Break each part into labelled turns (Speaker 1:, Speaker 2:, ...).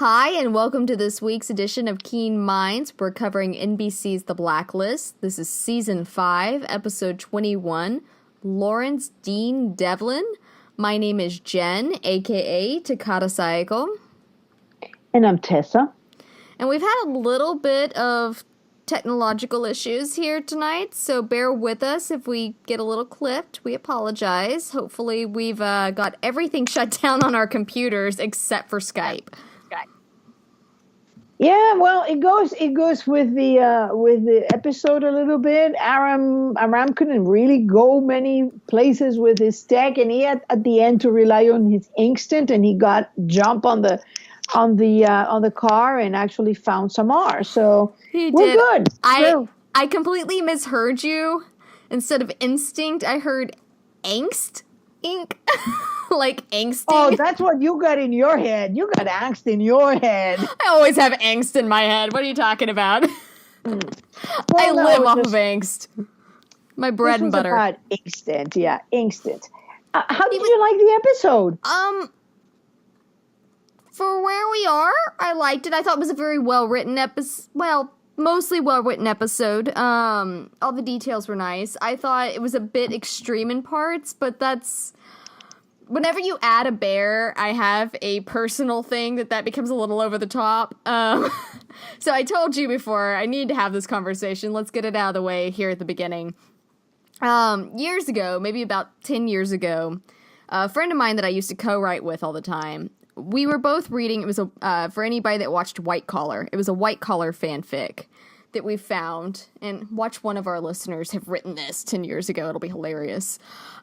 Speaker 1: Hi, and welcome to this week's edition of Keen Minds. We're covering NBC's The Blacklist. This is Season 5, Episode 21, Lawrence Dean Devlin. My name is Jen, a.k.a. Takata Saeko.
Speaker 2: And I'm Tessa.
Speaker 1: And we've had a little bit of technological issues here tonight, so bear with us if we get a little clipped. We apologize. Hopefully we've got everything shut down on our computers except for Skype.
Speaker 2: Yeah, well, it goes with the episode a little bit. Aram couldn't really go many places with his tech, and he had at the end to rely on his instinct, and he got jump on the car and actually found some R. So we're good.
Speaker 1: I completely misheard you. Instead of instinct, I heard angst. Ink. Like angsting.
Speaker 2: Oh, that's what you got in your head. You got angst in your head.
Speaker 1: I always have angst in my head. What are you talking about? I live off of angst. My bread and butter.
Speaker 2: About instant, yeah, instant. How did you like the episode?
Speaker 1: For where we are, I liked it. I thought it was a very well-written episode. Well, mostly well-written episode. All the details were nice. I thought it was a bit extreme in parts, but that's... Whenever you add a bear, I have a personal thing that becomes a little over the top. So I told you before, I need to have this conversation. Let's get it out of the way here at the beginning. Years ago, maybe about 10 years ago, a friend of mine that I used to co-write with all the time, we were both reading, it was for anybody that watched White Collar, it was a White Collar fanfic that we found, and watch one of our listeners have written this 10 years ago, it'll be hilarious.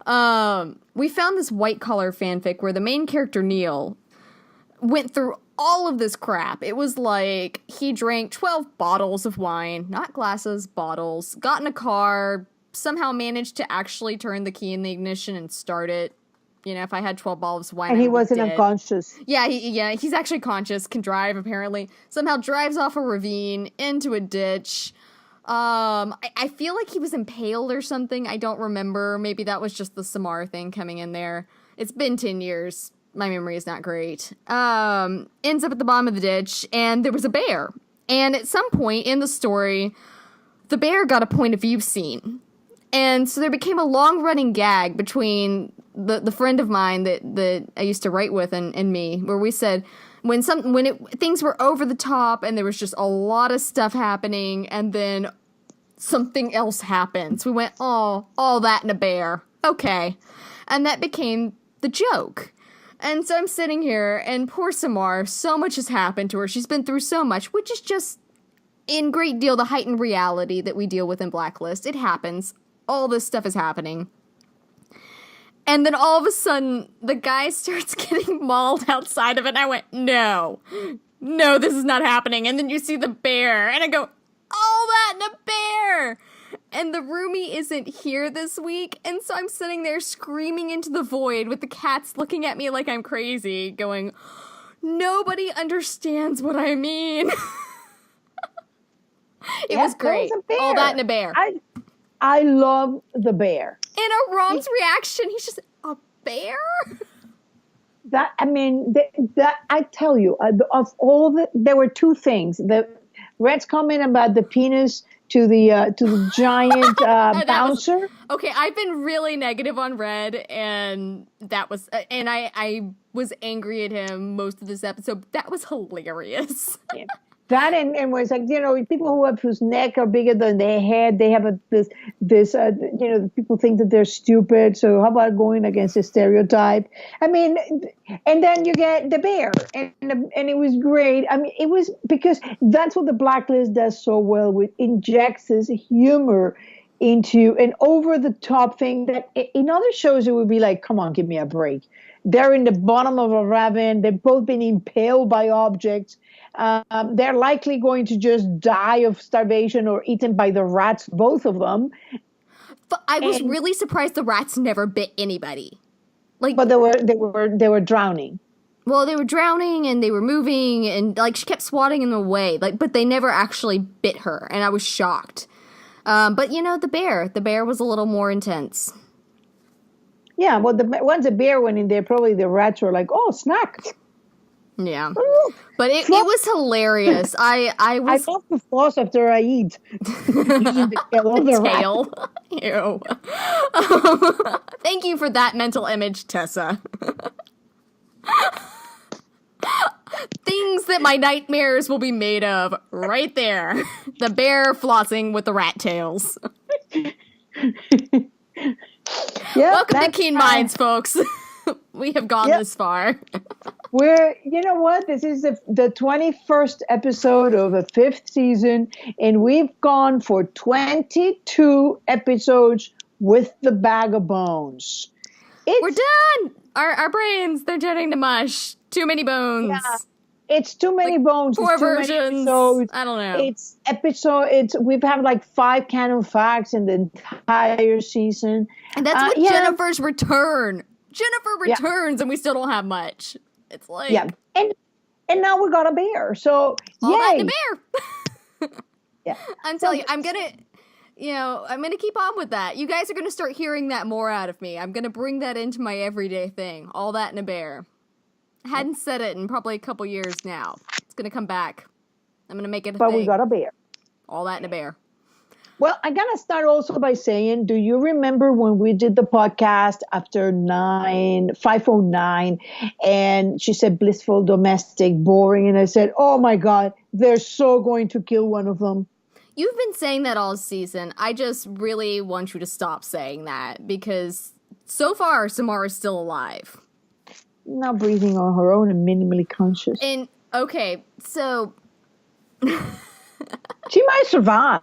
Speaker 1: We found this White Collar fanfic where the main character, Neil, went through all of this crap. It was like, he drank 12 bottles of wine, not glasses, bottles, got in a car, somehow managed to actually turn the key in the ignition and start it. You know, if I had 12 bottles of wine,
Speaker 2: and he wasn't unconscious.
Speaker 1: Yeah, he's actually conscious, can drive, apparently. Somehow drives off a ravine into a ditch. I feel like he was impaled or something. I don't remember. Maybe that was just the Samar thing coming in there. It's been 10 years. My memory is not great. Ends up at the bottom of the ditch, and there was a bear. And at some point in the story, the bear got a point of view scene. And so there became a long-running gag between the friend of mine that I used to write with and me, where we said when things were over the top and there was just a lot of stuff happening, and then something else happens. We went, oh, all that in a bear. Okay. And that became the joke. And so I'm sitting here, and poor Samar, so much has happened to her. She's been through so much, which is just in great deal the heightened reality that we deal with in Blacklist. It happens. All this stuff is happening. And then all of a sudden, the guy starts getting mauled outside of it, and I went, no, this is not happening. And then you see the bear, and I go, all that in a bear! And the roomie isn't here this week, and so I'm sitting there screaming into the void with the cats looking at me like I'm crazy, going, nobody understands what I mean. It was great. All that in a bear.
Speaker 2: I love the bear.
Speaker 1: And Aram's reaction, he's just, a bear?
Speaker 2: I tell you, there were two things. The Red's comment about the penis to the giant bouncer.
Speaker 1: Okay, I've been really negative on Red, and that was, and I was angry at him most of this episode. That was hilarious.
Speaker 2: Yeah. That and was like, people whose neck are bigger than their head, they have this people think that they're stupid. So how about going against a stereotype? I mean, and then you get the bear, and it was great. I mean, it was because that's what the Blacklist does so well. It injects this humor into an over the top thing that in other shows it would be like, come on, give me a break. They're in the bottom of a ravine. They've both been impaled by objects. They're likely going to just die of starvation or eaten by the rats, both of them.
Speaker 1: But I was really surprised the rats never bit anybody.
Speaker 2: But they were drowning.
Speaker 1: Well, they were drowning and they were moving, and she kept swatting them away. But they never actually bit her, and I was shocked. But the bear was a little more intense.
Speaker 2: Yeah, well, once the bear went in there, probably the rats were like, "Oh, snack."
Speaker 1: Yeah.
Speaker 2: Ooh,
Speaker 1: But it
Speaker 2: floss.
Speaker 1: was hilarious. I
Speaker 2: I
Speaker 1: was
Speaker 2: love to floss after I eat. Using the tail of the rat.
Speaker 1: tail. Ew. Thank you for that mental image, Tessa. Things that my nightmares will be made of right there. The bear flossing with the rat tails.
Speaker 2: Yeah,
Speaker 1: Welcome to Keen Minds, folks. We have gone
Speaker 2: Yep.
Speaker 1: this far.
Speaker 2: you know what? This is the 21st episode of the 5th season, and we've gone for 22 episodes with the bag of bones.
Speaker 1: We're done. Our brains, they're turning to mush. Too many bones.
Speaker 2: Yeah. It's too many bones.
Speaker 1: 4
Speaker 2: It's too
Speaker 1: versions.
Speaker 2: many episodes.
Speaker 1: I don't know.
Speaker 2: We've had like 5 canon facts in the entire season.
Speaker 1: And that's with Jennifer's return. Jennifer returns and we still don't have much. It's like
Speaker 2: and now we got a bear. So
Speaker 1: all that
Speaker 2: yay.
Speaker 1: in a bear.
Speaker 2: Yeah.
Speaker 1: I'm telling you, I'm gonna keep on with that. You guys are gonna start hearing that more out of me. I'm gonna bring that into my everyday thing. All that in a bear. I hadn't said it in probably a couple years now. It's gonna come back. I'm gonna make it a thing.
Speaker 2: But we got a bear.
Speaker 1: All that in a bear.
Speaker 2: Well, I gotta start also by saying, do you remember when we did the podcast after 509 and she said blissful, domestic, boring, and I said, oh my God, they're so going to kill one of them.
Speaker 1: You've been saying that all season. I just really want you to stop saying that because so far Samara's still alive.
Speaker 2: Now breathing on her own and minimally conscious.
Speaker 1: And okay, so
Speaker 2: she might survive.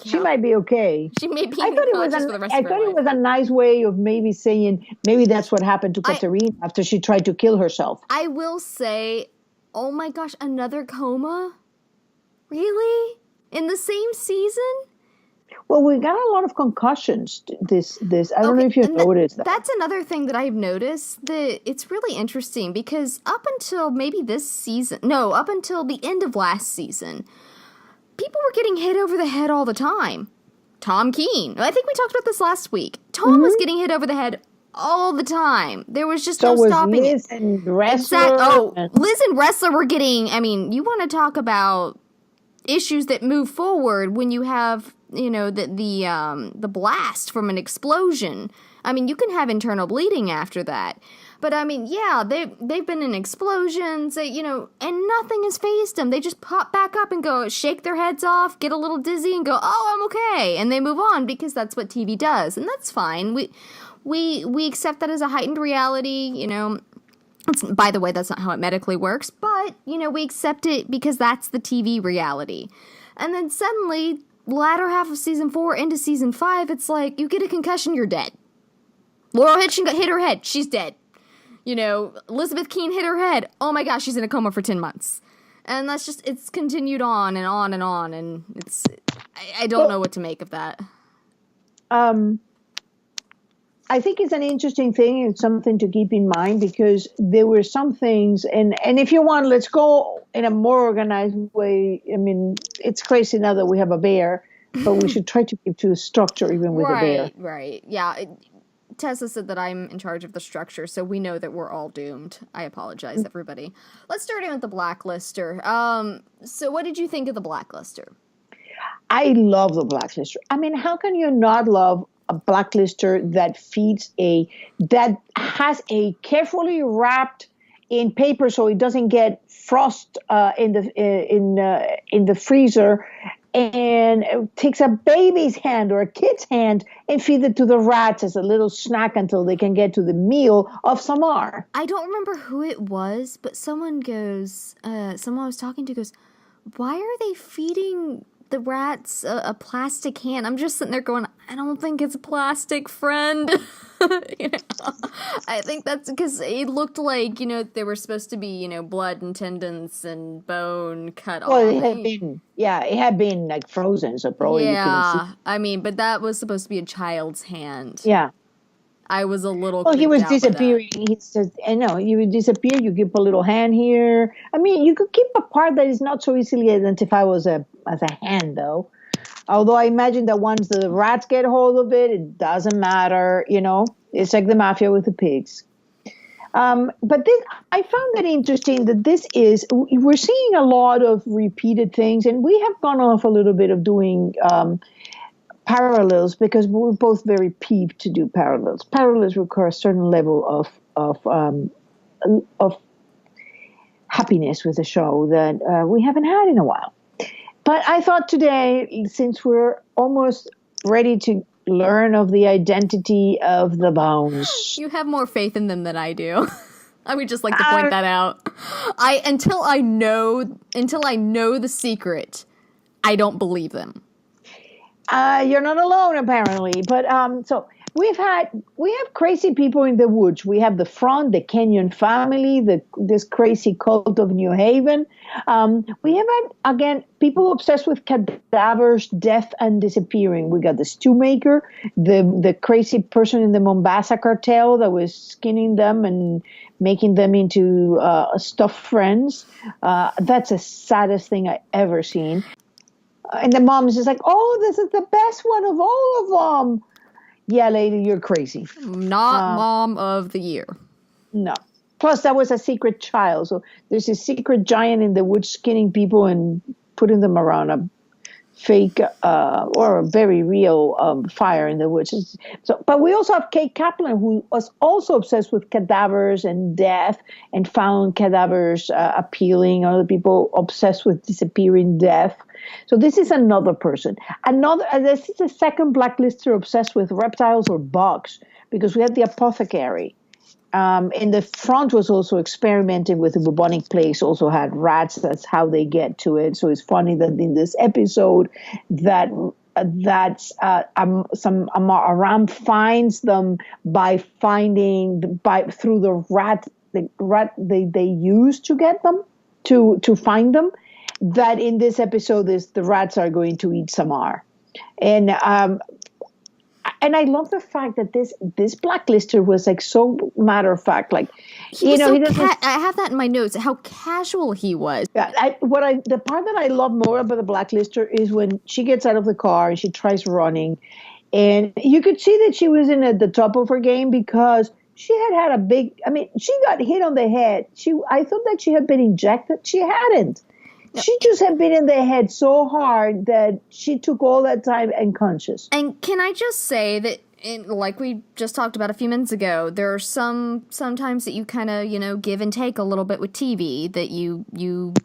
Speaker 2: She might be okay.
Speaker 1: She may be
Speaker 2: I thought it was a nice way of maybe saying maybe that's what happened to Katerina after she tried to kill herself.
Speaker 1: I will say, oh my gosh, another coma? Really? In the same season?
Speaker 2: Well, we got a lot of concussions. This. I don't know if you noticed that.
Speaker 1: That's another thing that I've noticed. That it's really interesting because up until maybe this season, no, up until the end of last season, people were getting hit over the head all the time. Tom Keene. I think we talked about this last week. Tom was getting hit over the head all the time. There was just no stopping
Speaker 2: Liz
Speaker 1: it.
Speaker 2: And Wrestler.
Speaker 1: Liz and Wrestler were getting. I mean, you want to talk about issues that move forward when you have, the blast from an explosion. I mean, you can have internal bleeding after that. But I mean, yeah, they've been in explosions, and nothing has phased them. They just pop back up and go shake their heads off, get a little dizzy, and go, "Oh, I'm okay," and they move on because that's what TV does, and that's fine. We accept that as a heightened reality, By the way, that's not how it medically works, but, we accept it because that's the TV reality. And then suddenly, latter half of season 4 into season 5, it's like, you get a concussion, you're dead. Laurel Hitchin got hit her head, she's dead. Elizabeth Keene hit her head, oh my gosh, she's in a coma for 10 months. And that's just, it's continued on and on and on, and I don't know what to make of that.
Speaker 2: I think it's an interesting thing and something to keep in mind because there were some things, and if you want, let's go in a more organized way. I mean, it's crazy now that we have a bear, but we should try to keep to the structure even with a bear.
Speaker 1: Right, yeah. Tessa said that I'm in charge of the structure, so we know that we're all doomed. I apologize, everybody. Let's start in with the Blacklister. So what did you think of the Blacklister?
Speaker 2: I love the Blacklister. I mean, how can you not love a Blacklister that has a carefully wrapped in paper so it doesn't get frost in the freezer, and it takes a baby's hand or a kid's hand and feed it to the rats as a little snack until they can get to the meal of Samar.
Speaker 1: I don't remember who it was, but someone I was talking to goes, why are they feeding the rats a plastic hand? I'm just sitting there going, I don't think it's plastic, friend. I think that's because it looked like, they were supposed to be, blood and tendons and bone cut off.
Speaker 2: Well, it had been like frozen, so probably you couldn't see.
Speaker 1: I mean, but that was supposed to be a child's hand.
Speaker 2: Yeah.
Speaker 1: I was a little.
Speaker 2: Well, he was disappearing. He says, "I know you would disappear. You keep a little hand here. I mean, you could keep a part that is not so easily identifiable as a hand, though. Although I imagine that once the rats get hold of it, it doesn't matter. It's like the mafia with the pigs. But this, I found that interesting that we're seeing a lot of repeated things, and we have gone off a little bit of doing parallels because we're both very peeved to do parallels. Parallels require a certain level of happiness with the show that we haven't had in a while. But I thought today, since we're almost ready to learn of the identity of the Bones.
Speaker 1: You have more faith in them than I do. I would just like to point that out. Until I know the secret, I don't believe them.
Speaker 2: You're not alone, apparently. But so we have crazy people in the woods. We have the Front, the Kenyon family, this crazy cult of New Haven. We have again people obsessed with cadavers, death, and disappearing. We got the stew maker, the crazy person in the Mombasa cartel that was skinning them and making them into stuffed friends. That's the saddest thing I ever seen. And the mom's just like, oh, this is the best one of all of them. Yeah, lady, you're crazy.
Speaker 1: Not mom of the year.
Speaker 2: No. Plus, that was a secret child. So there's a secret giant in the woods skinning people and putting them around a fake or a very real fire in the woods. So, but we also have Kate Kaplan, who was also obsessed with cadavers and death and found cadavers appealing. Other people obsessed with disappearing death. So this is another person. This is the second blacklister obsessed with reptiles or bugs, because we had the apothecary. And the Front was also experimenting with the bubonic plague, also had rats. That's how they get to it. So it's funny that in this episode a ram finds them through the rat they use to get them to find them. That in this episode the rats are going to eat Samar. And I love the fact that this blacklister was like so matter of fact, like
Speaker 1: I have that in my notes. How casual he was.
Speaker 2: Yeah, the part that I love more about the blacklister is when she gets out of the car and she tries running, and you could see that she was at the top of her game because she had a big. I mean, she got hit on the head. I thought that she had been injected. She hadn't. She just had been in the head so hard that she took all that time unconscious.
Speaker 1: And can I just say that, like we just talked about a few minutes ago, there are sometimes that you kind of, give and take a little bit with TV, that you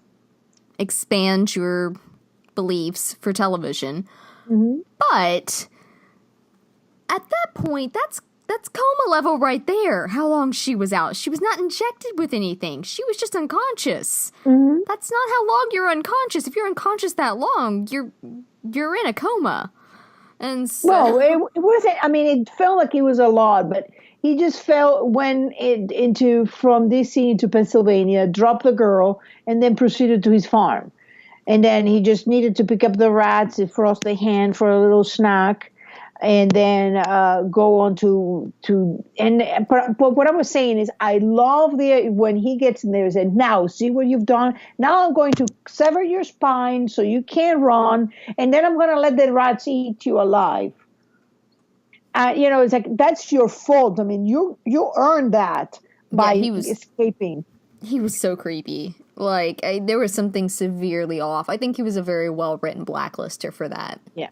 Speaker 1: expand your beliefs for television. Mm-hmm. But at that point, that's coma level right there, how long she was out. She was not injected with anything. She was just unconscious. Mm-hmm. That's not how long you're unconscious. If you're unconscious that long, you're in a coma. And so...
Speaker 2: Well, it wasn't, I mean, it felt like it was a lot, but he just went from DC to Pennsylvania, dropped the girl, and then proceeded to his farm. And then he just needed to pick up the rats, frost the hand for a little snack, and then go on but what I was saying is I love when he gets in there and said, now see what you've done. Now I'm going to sever your spine so you can't run, and then I'm going to let the rats eat you alive. It's like, that's your fault. I mean, you earned that by escaping.
Speaker 1: He was so creepy. Like, there was something severely off. I think he was a very well-written blacklister for that.
Speaker 2: Yeah.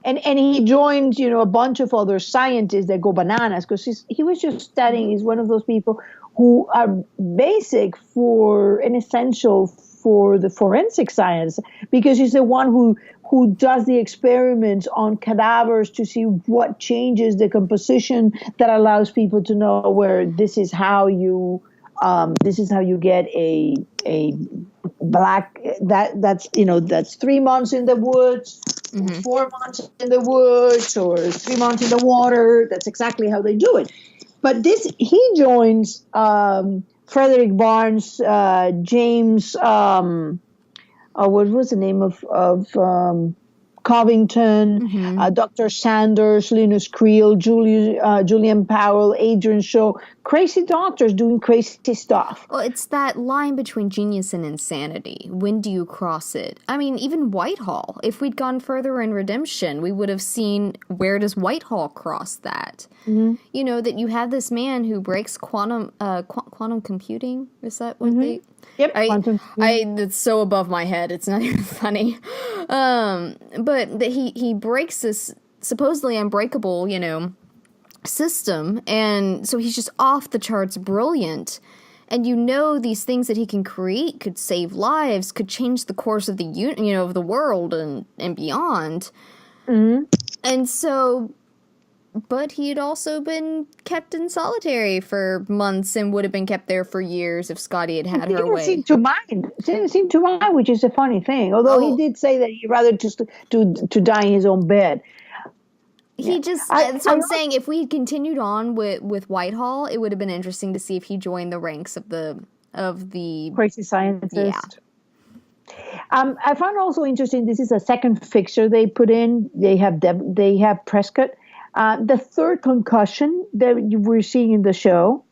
Speaker 2: And he joined, a bunch of other scientists that go bananas because he was just studying. He's one of those people who are basic for and essential for the forensic science, because he's the one who does the experiments on cadavers to see what changes the composition that allows people to know where this is how you get a black that's 3 months in the woods. Mm-hmm. 4 months in the woods or 3 months in the water. That's exactly how they do it. But he joins Frederick Barnes, James. What was the name of Covington, Dr. Sanders, Linus Creel, Julian Powell, Adrian Shaw, crazy doctors doing crazy stuff.
Speaker 1: Well, it's that line between genius and insanity. When do you cross it? I mean, even Whitehall. If we'd gone further in Redemption, we would have seen where does Whitehall cross that? You know, that you have this man who breaks quantum computing. Is that what they...
Speaker 2: Yep, quantum.
Speaker 1: It's so above my head. It's not even funny. But that he breaks this supposedly unbreakable, you know, system, and so he's just off the charts brilliant. And you know, these things that he can create could save lives, could change the course of the of the world and beyond. And so, but he had also been kept in solitary for months and would have been kept there for years if Scotty had her way.
Speaker 2: He didn't seem to mind, which is a funny thing. Although he did say that he'd rather just to die in his own bed.
Speaker 1: He just, that's what I'm saying, if we had continued on with Whitehall, it would have been interesting to see if he joined the ranks of the
Speaker 2: crazy scientist. I found also interesting, this is a second fixture they put in. They have Prescott. The third concussion that we're seeing in the show,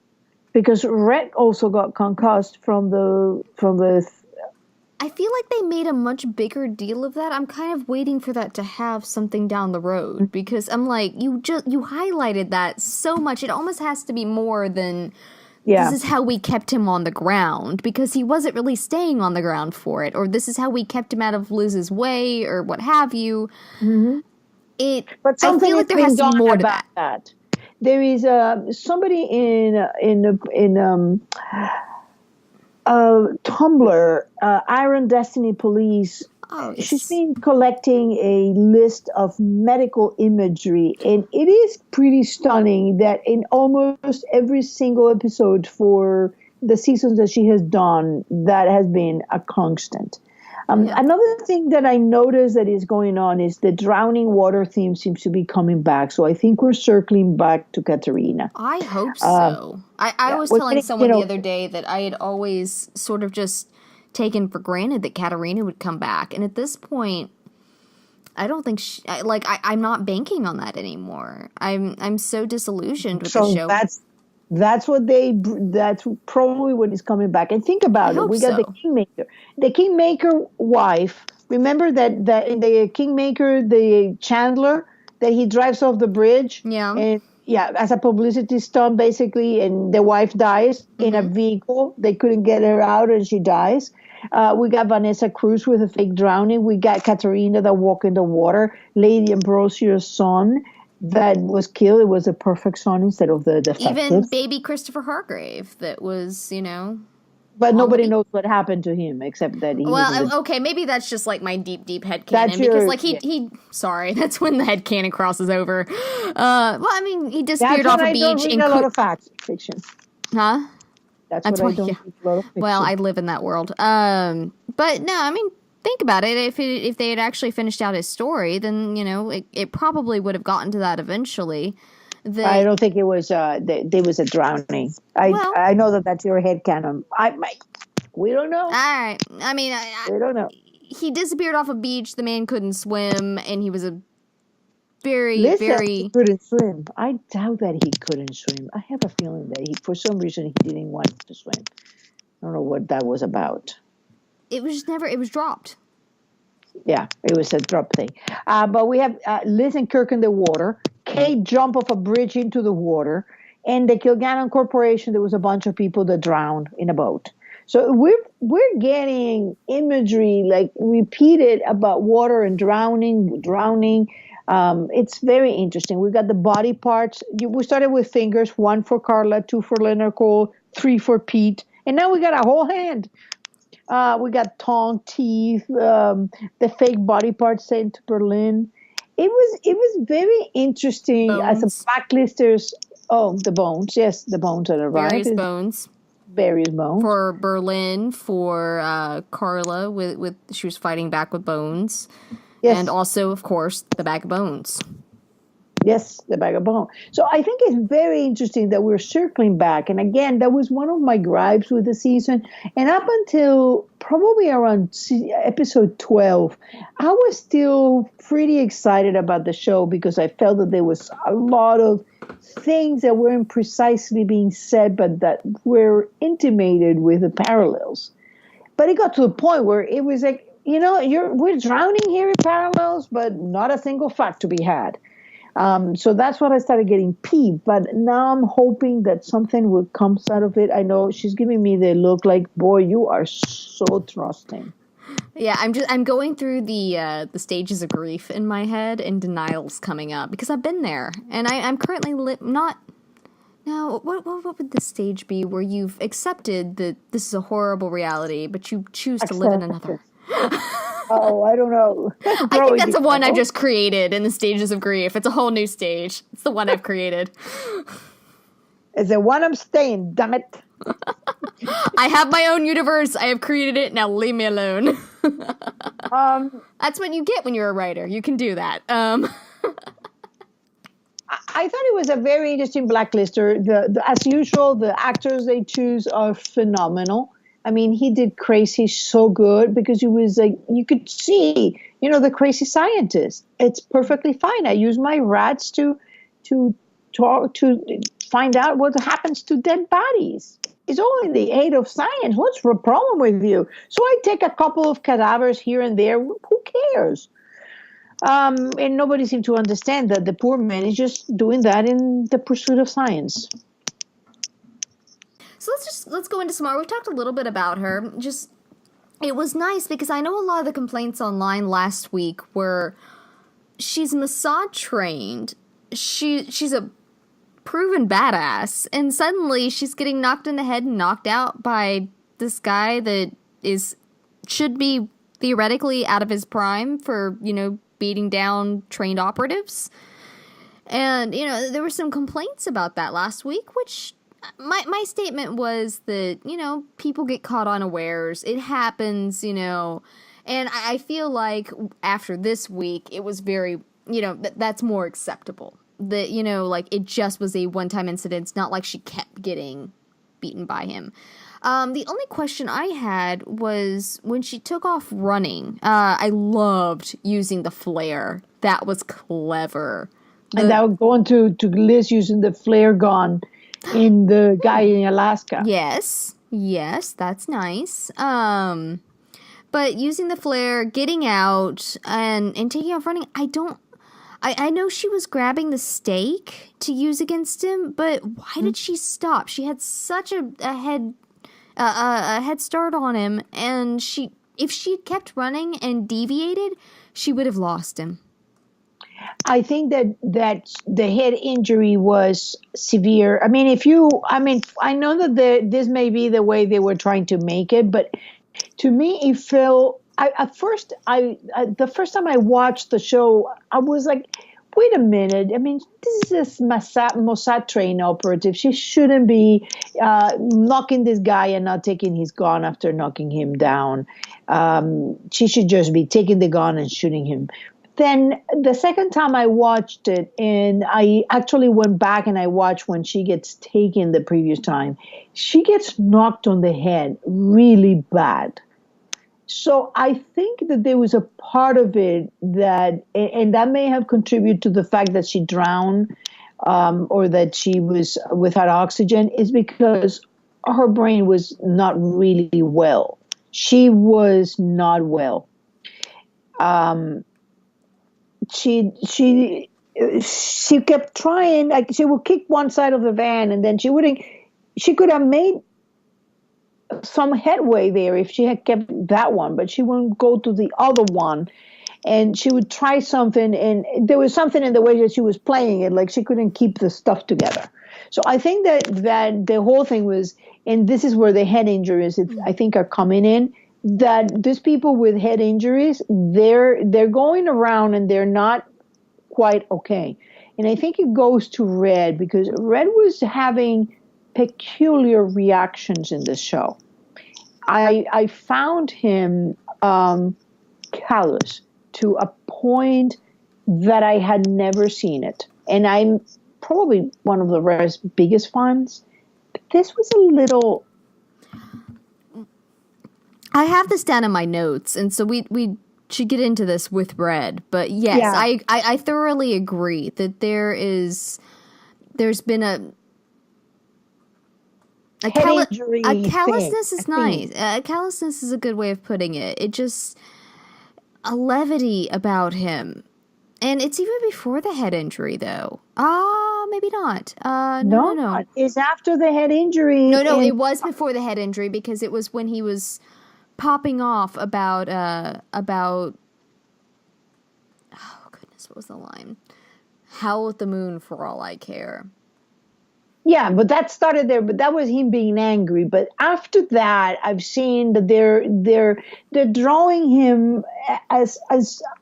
Speaker 2: because Rhett also got concussed from the
Speaker 1: I feel like they made a much bigger deal of that. I'm kind of waiting for that to have something down the road, because I'm like, you highlighted that so much. It almost has to be more than this is how we kept him on the ground, because he wasn't really staying on the ground for it, or this is how we kept him out of Liz's way, or what have you.
Speaker 2: But I feel like there has to be more to that. There is somebody in Tumblr, Iron Destiny Police. She's been collecting a list of medical imagery, and it is pretty stunning that in almost every single episode for the seasons that she has done, that has been a constant. Another thing that I noticed that is going on is the drowning water theme seems to be coming back. So I think we're circling back to Katerina.
Speaker 1: I hope so. I was telling someone the other day that I had always sort of just taken for granted that Katerina would come back. And at this point, I don't think I'm not banking on that anymore. I'm so disillusioned with the show.
Speaker 2: That's probably what is coming back. And think about it. We got the Kingmaker wife. Remember that in the Kingmaker, the Chandler, that he drives off the bridge.
Speaker 1: Yeah.
Speaker 2: And as a publicity stunt, basically, and the wife dies in a vehicle. They couldn't get her out, and she dies. We got Vanessa Cruz with a fake drowning. We got Katerina that walked in the water. Lady Ambrosio's son that was killed. It was a perfect son instead of the defective.
Speaker 1: Even baby Christopher Hargrave that was,
Speaker 2: But nobody knows what happened to him except that he
Speaker 1: okay, maybe that's just like my deep headcanon. Because he sorry, that's when the headcanon crosses over. He disappeared off a beach.
Speaker 2: Don't read a lot of fact fiction.
Speaker 1: Huh?
Speaker 2: That's what I don't read a lot of fiction.
Speaker 1: Well, I live in that world. But no, think about it. If they had actually finished out his story, then it probably would have gotten to that eventually.
Speaker 2: I don't think it was. There was a drowning. I know that's your headcanon. We don't know. All
Speaker 1: right.
Speaker 2: We don't know.
Speaker 1: He disappeared off a beach. The man couldn't swim, and he was a very
Speaker 2: he couldn't swim. I doubt that he couldn't swim. I have a feeling that for some reason, he didn't want to swim. I don't know what that was about.
Speaker 1: It was dropped.
Speaker 2: Yeah, it was a drop thing. But we have Liz and Kirk in the water. Kate jump off a bridge into the water. And the Kilgannon Corporation, there was a bunch of people that drowned in a boat. So we're getting imagery like repeated about water and drowning. It's very interesting. We got the body parts. We started with fingers, 1 for Carla, 2 for Leonard Cole, 3 for Pete. And now we got a whole hand. We got tongue, teeth, the fake body parts sent to Berlin. It was very interesting as a blacklisters. Oh, the bones. Yes, the bones that arrived. Various bones.
Speaker 1: For Berlin, for Carla, with she was fighting back with bones. Yes. And also, of course, the bag of bones.
Speaker 2: Yes, the bag of bone. So I think it's very interesting that we're circling back. And again, that was one of my gripes with the season. And up until probably around episode 12, I was still pretty excited about the show because I felt that there was a lot of things that weren't precisely being said, but that were intimated with the parallels. But it got to a point where it was like, we're drowning here in parallels, but not a single fact to be had. So that's when I started getting peeved. But now I'm hoping that something will come out of it. I know she's giving me the look like, boy, you are so trusting.
Speaker 1: Yeah, I'm going through the stages of grief in my head, and denial's coming up because I've been there, and I'm currently not. Now, what would the stage be where you've accepted that this is a horrible reality, but you choose to live in another?
Speaker 2: Oh, I don't know.
Speaker 1: I think that's the one I've just created in the stages of grief. It's a whole new stage. It's the one I've created.
Speaker 2: It's the one I'm staying, damn it.
Speaker 1: I have my own universe. I have created it. Now leave me alone. That's what you get when you're a writer. You can do that.
Speaker 2: I thought it was a very interesting Blacklister. As usual, the actors they choose are phenomenal. I mean, he did Crazy so good because he was like, you could see, the crazy scientist. It's perfectly fine. I use my rats to talk, to find out what happens to dead bodies. It's only the aid of science. What's the problem with you? So I take a couple of cadavers here and there. Who cares? And nobody seemed to understand that the poor man is just doing that in the pursuit of science.
Speaker 1: So let's go into Samara. We've talked a little bit about her. It was nice because I know a lot of the complaints online last week were she's Mossad trained. She's a proven badass, and suddenly she's getting knocked in the head and knocked out by this guy that should be theoretically out of his prime for, beating down trained operatives. And, there were some complaints about that last week, which my statement was that, people get caught unawares. It happens, and I feel like after this week, it was very, that's more acceptable. That, it just was a one-time incident. It's not like she kept getting beaten by him. The only question I had was when she took off running. I loved using the flare. That was clever.
Speaker 2: And that would go into Liz using the flare gun in the guy in Alaska.
Speaker 1: Yes, that's nice. But using the flare, getting out, and taking off running, I know she was grabbing the stake to use against him, but why did she stop? She had such a head start on him, and if she'd kept running and deviated, she would have lost him.
Speaker 2: I think that the head injury was severe. I mean, I know that this may be the way they were trying to make it, but to me, it felt. The first time I watched the show, I was like, wait a minute. I mean, this is a Mossad trained operative. She shouldn't be knocking this guy and not taking his gun after knocking him down. She should just be taking the gun and shooting him. Then the second time I watched it, and I actually went back and I watched when she gets taken the previous time, she gets knocked on the head really bad. So I think that there was a part of it that, and that may have contributed to the fact that she drowned or that she was without oxygen, is because her brain was not really well. She was not well. She kept trying, like she would kick one side of the van and then she could have made some headway there if she had kept that one, but she wouldn't go to the other one, and she would try something, and there was something in the way that she was playing it, like she couldn't keep the stuff together. So I think that the whole thing was, and this is where the head injuries I think are coming in, that these people with head injuries, they're going around and they're not quite okay. And I think it goes to Red, because Red was having peculiar reactions in this show. I found him callous to a point that I had never seen it. and I'm probably one of the Red's biggest fans. But this was a little.
Speaker 1: I have this down in my notes, and so we should get into this with Red. But yes,
Speaker 2: Yeah.
Speaker 1: I thoroughly agree that there's been a
Speaker 2: Injury
Speaker 1: callousness
Speaker 2: thing,
Speaker 1: is nice. Callousness is a good way of putting it. It just a levity about him, and it's even before the head injury, though. Maybe not. No.
Speaker 2: It's after the head injury.
Speaker 1: No, it was before the head injury because it was when he was popping off about oh goodness, what was the line? Howl at the moon for all I care.
Speaker 2: Yeah, but that started there. But that was him being angry. But after that, I've seen that they're drawing him as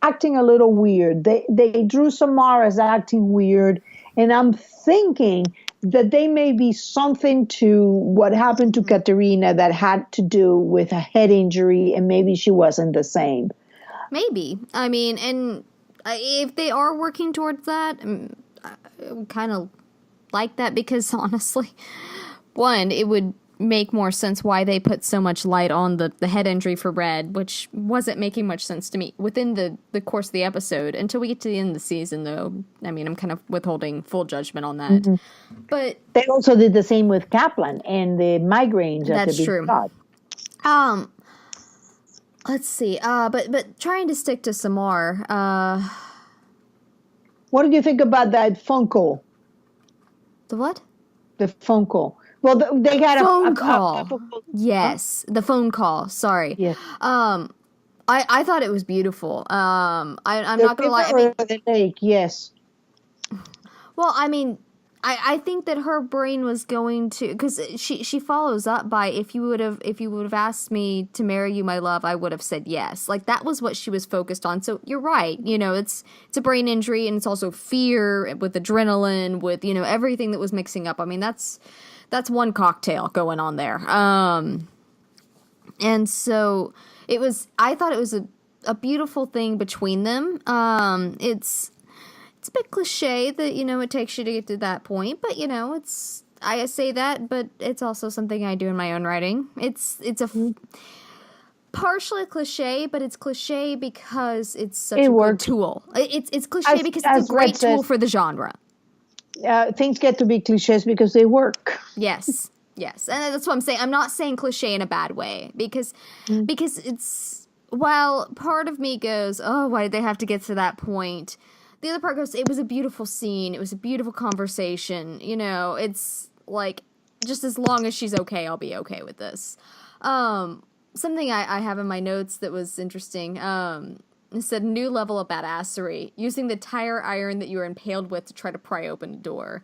Speaker 2: acting a little weird. They drew Samara as acting weird, and I'm thinking that they may be something to what happened to Katerina that had to do with a head injury, and maybe she wasn't the same.
Speaker 1: Maybe. I mean, and if they are working towards that, I kind of like that because honestly, one, it would make more sense why they put so much light on the head injury for Red, which wasn't making much sense to me within the course of the episode until we get to the end of the season, though. I mean, I'm kind of withholding full judgment on that. Mm-hmm. But
Speaker 2: they also did the same with Kaplan and the migraines.
Speaker 1: That's true. Let's see. But trying to stick to Samar.
Speaker 2: What did you think about that phone call?
Speaker 1: The what?
Speaker 2: The phone call. Well, they got
Speaker 1: phone call. Yes, the phone call. Sorry.
Speaker 2: Yes.
Speaker 1: I thought it was beautiful. I'm not gonna lie. I mean,
Speaker 2: the lake. Yes.
Speaker 1: Well, I mean, I think that her brain was going to, because she follows up by if you would have asked me to marry you, my love, I would have said yes. Like that was what she was focused on. So you're right. You know, it's a brain injury and it's also fear with adrenaline with, you know, everything that was mixing up. I mean, that's one cocktail going on there. And so I thought it was a beautiful thing between them. It's a bit cliche that, you know, it takes you to get to that point, but, you know, I say that, but it's also something I do in my own writing. It's partially cliche, but it's cliche because it's such a good tool. It's cliche because it's a great tool for the genre.
Speaker 2: Things get to be cliches because they work.
Speaker 1: Yes. And that's what I'm saying. I'm not saying cliche in a bad way because it's, while part of me goes, oh, why did they have to get to that point? The other part goes, it was a beautiful scene. It was a beautiful conversation. You know, it's like, just as long as she's okay, I'll be okay with this. Something I have in my notes that was interesting. It said, new level of badassery. Using the tire iron that you were impaled with to try to pry open a door.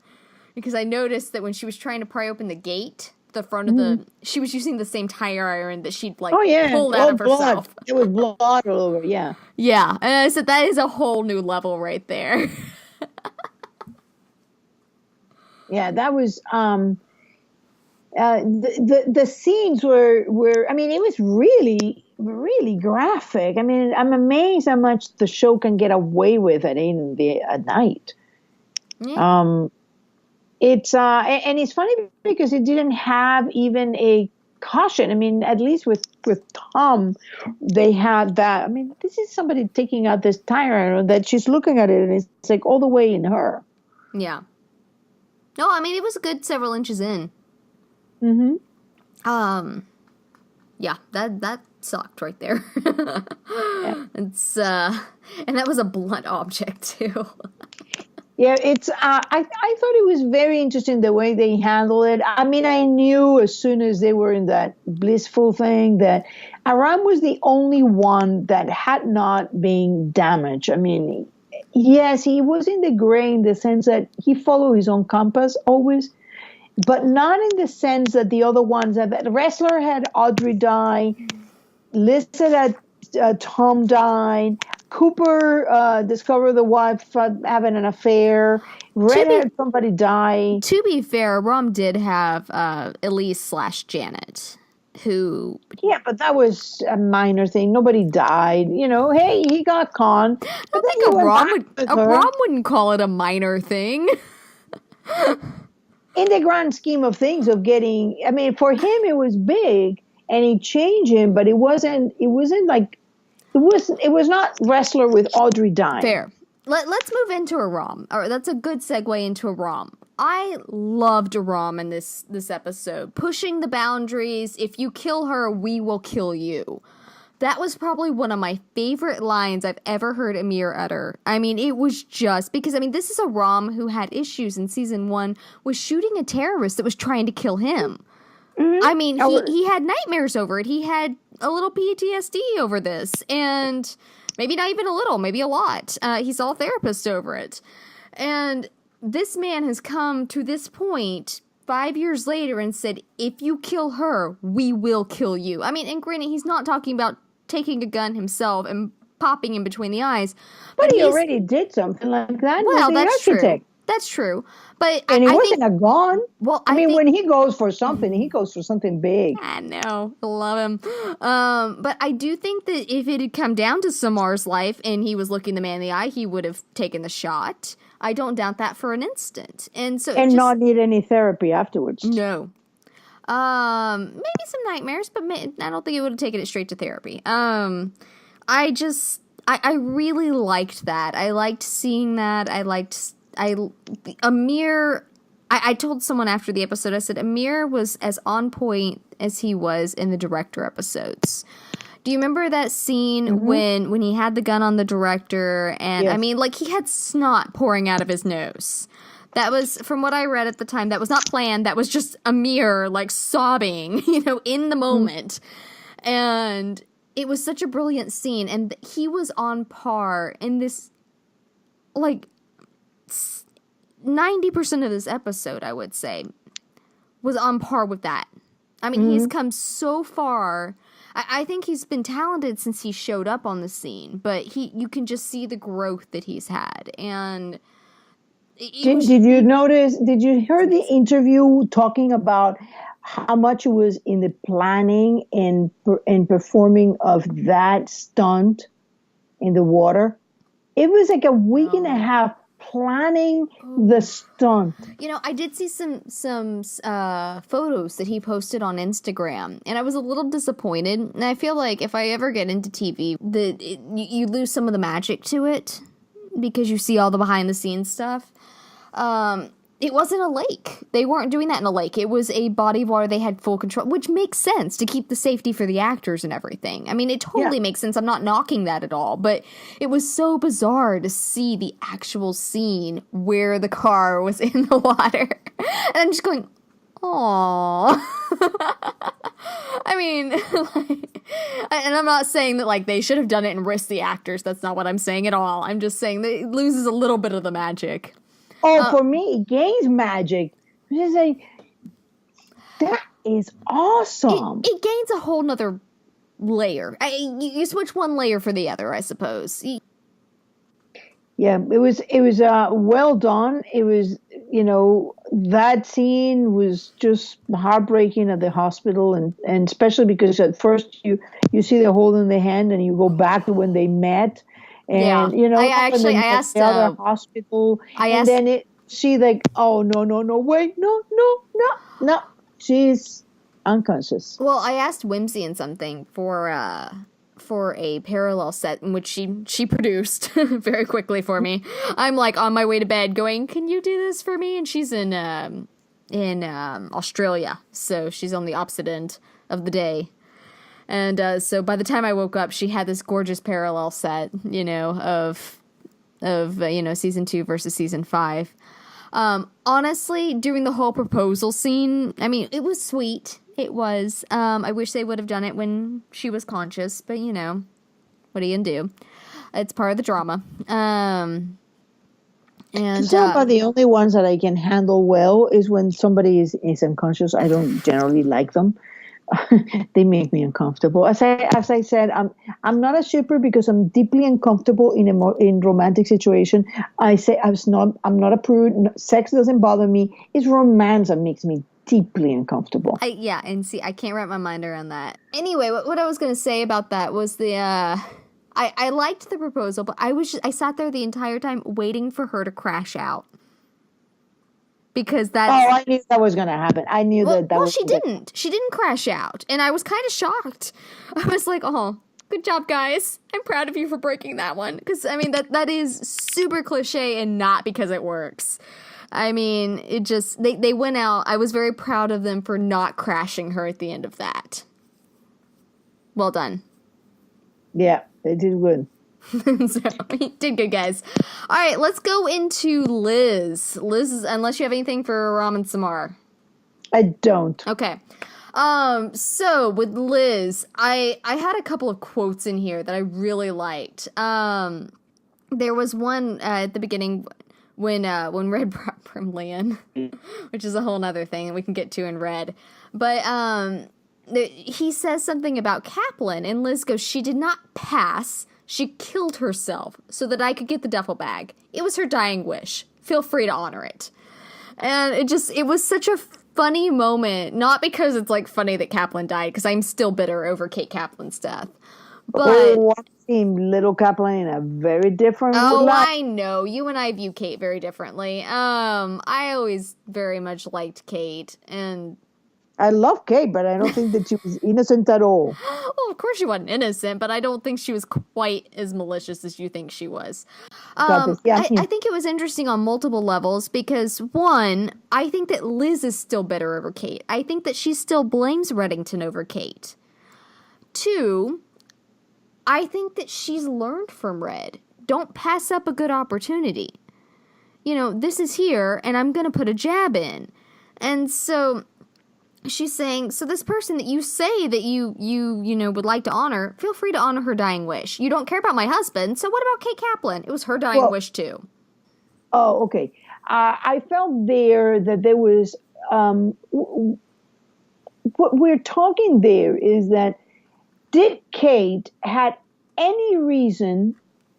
Speaker 1: Because I noticed that when she was trying to pry open the gate, the front of she was using the same tire iron that she'd pulled out of herself.
Speaker 2: It was blood all over, yeah.
Speaker 1: Yeah, and I said that is a whole new level right there.
Speaker 2: Yeah, that was the scenes were I mean, it was really, really graphic. I mean, I'm amazed how much the show can get away with at night. Yeah. It's and it's funny because it didn't have even a caution. I mean, at least with Tom, they had that. I mean, this is somebody taking out this tire that she's looking at it and it's like all the way in her.
Speaker 1: Yeah. No, I mean, it was a good several inches in. Yeah, that sucked right there. Yeah. It's and that was a blunt object too.
Speaker 2: Yeah, it's. I thought it was very interesting the way they handled it. I mean, I knew as soon as they were in that blissful thing that Aram was the only one that had not been damaged. I mean, yes, he was in the gray in the sense that he followed his own compass always, but not in the sense that the other ones. That Wrestler had Audrey die, Listed had Tom died. Cooper discovered the wife having an affair. Red had somebody die.
Speaker 1: To be fair, Rom did have Elise / Janet. Who?
Speaker 2: Yeah, but that was a minor thing. Nobody died. Hey, he got conned,
Speaker 1: I
Speaker 2: but
Speaker 1: don't
Speaker 2: then
Speaker 1: think
Speaker 2: he
Speaker 1: a
Speaker 2: went
Speaker 1: Rom
Speaker 2: back
Speaker 1: would.
Speaker 2: with
Speaker 1: A
Speaker 2: her.
Speaker 1: Rom wouldn't call it a minor thing.
Speaker 2: In the grand scheme of things, of getting, I mean, for him it was big, and he changed him, but it wasn't. It wasn't like it was. It was not wrestler with Audrey dying.
Speaker 1: Fair. Let's move into a Rom. Or that's a good segue into a Rom. I loved a Rom in this episode, pushing the boundaries. If you kill her, we will kill you. That was probably one of my favorite lines I've ever heard Amir utter. I mean, it was just because, I mean, this is a Rom who had issues in season 1 with shooting a terrorist that was trying to kill him.
Speaker 2: Mm-hmm.
Speaker 1: I mean, he had nightmares over it. He had a little PTSD over this, and maybe not even a little, maybe a lot. He saw a therapist over it. And this man has come to this point 5 years later and said, if you kill her, we will kill you. I mean, and granted, he's not talking about taking a gun himself and popping in between the eyes.
Speaker 2: But he already did something like that.
Speaker 1: Well,
Speaker 2: With the
Speaker 1: that's
Speaker 2: architect.
Speaker 1: true. That's true. But
Speaker 2: And he
Speaker 1: I
Speaker 2: wasn't
Speaker 1: think,
Speaker 2: a gun.
Speaker 1: well,
Speaker 2: I mean,
Speaker 1: think,
Speaker 2: when he goes for something, he goes for something big.
Speaker 1: I know. I love him. But I do think that if it had come down to Samar's life and he was looking the man in the eye, he would have taken the shot. I don't doubt that for an instant. And so
Speaker 2: not need any therapy afterwards.
Speaker 1: No. Maybe some nightmares, but I don't think it would have taken it straight to therapy. I really liked that. I liked seeing that. Amir, I told someone after the episode, I said, Amir was as on point as he was in the director episodes. Do you remember that scene when he had the gun on the director and,
Speaker 2: yes.
Speaker 1: I mean, like, he had snot pouring out of his nose? That was, from what I read at the time, that was not planned. That was just Amir, like, sobbing, in the moment. And it was such a brilliant scene. And he was on par in this, like, 90% of this episode, I would say, was on par with that. I mean, he's come so far. I think he's been talented since he showed up on the scene. But you can just see the growth that he's had. And
Speaker 2: did you notice, did you hear the interview talking about how much it was in the planning and performing of that stunt in the water? It was like a week and a half planning the stunt.
Speaker 1: I did see some photos that he posted on Instagram, and I was a little disappointed. And I feel like if I ever get into TV, you lose some of the magic to it because you see all the behind the scenes stuff. It wasn't a lake. They weren't doing that in a lake. It was a body of water. They had full control, which makes sense to keep the safety for the actors and everything. I mean, it totally makes sense. I'm not knocking that at all, but it was so bizarre to see the actual scene where the car was in the water. And I'm just going, aww. I mean, and I'm not saying that, like, they should have done it and risked the actors. That's not what I'm saying at all. I'm just saying that it loses a little bit of the magic.
Speaker 2: Oh, for me, it gains magic. It's like, that is awesome.
Speaker 1: It gains a whole nother layer. You switch one layer for the other, I suppose.
Speaker 2: Yeah, it was well done. It was, that scene was just heartbreaking at the hospital, and especially because at first you see the hole in the hand and you go back to when they met. And,
Speaker 1: I asked
Speaker 2: the other hospital, then she like, oh, no, wait, no, she's unconscious.
Speaker 1: Well, I asked Whimsy and something for a parallel set in which she produced very quickly for me. I'm like on my way to bed going, can you do this for me? And she's in Australia, so she's on the opposite end of the day. And so by the time I woke up, she had this gorgeous parallel set, of season 2 versus season 5. Honestly, during the whole proposal scene, I mean, it was sweet. It was. I wish they would have done it when she was conscious, but what are you gonna do? It's part of the drama. And
Speaker 2: about the only ones that I can handle well is when somebody is unconscious. I don't generally like them. They make me uncomfortable. As I said, I'm not a shipper because I'm deeply uncomfortable in romantic situation. I'm not a prude. Sex doesn't bother me. It's romance that makes me deeply uncomfortable.
Speaker 1: Yeah, and see, I can't wrap my mind around that. Anyway, what I was going to say about that was I liked the proposal, but I sat there the entire time waiting for her to crash out. Because that's...
Speaker 2: Oh, I knew that was going to happen. I knew that was...
Speaker 1: she didn't. She didn't crash out. And I was kind of shocked. I was like, oh, good job, guys. I'm proud of you for breaking that one. Because, I mean, that is super cliche and not because it works. I mean, it just... They went out. I was very proud of them for not crashing her at the end of that. Well done.
Speaker 2: Yeah, they did good.
Speaker 1: So, you did good, guys. All right, let's go into Liz. Liz, unless you have anything for Ramen Samar.
Speaker 2: I don't.
Speaker 1: Okay. So with Liz, I had a couple of quotes in here that I really liked. There was one at the beginning when Red brought Primlian, which is a whole nother thing that we can get to in Red. But he says something about Kaplan, and Liz goes, "She did not pass. She killed herself so that I could get the duffel bag. It was her dying wish. Feel free to honor it." And it was such a funny moment. Not because it's, like, funny that Kaplan died, because I'm still bitter over Kate Kaplan's death. But...
Speaker 2: I've seen little Kaplan in a very different light.
Speaker 1: Oh, I know. You and I view Kate very differently. I always very much liked Kate, and...
Speaker 2: I love Kate, but I don't think that she was innocent at all.
Speaker 1: Well, of course she wasn't innocent, but I don't think she was quite as malicious as you think she was.
Speaker 2: I
Speaker 1: think it was interesting on multiple levels because, one, I think that Liz is still bitter over Kate. I think that she still blames Reddington over Kate. Two, I think that she's learned from Red. Don't pass up a good opportunity. You know, this is here, and I'm going to put a jab in. And so... she's saying, so this person that you say that you would like to honor, feel free to honor her dying wish. You don't care about my husband, so what about Kate Kaplan? It was her dying wish too.
Speaker 2: Oh, okay. I felt there that there was, what we're talking there is that did Kate had any reason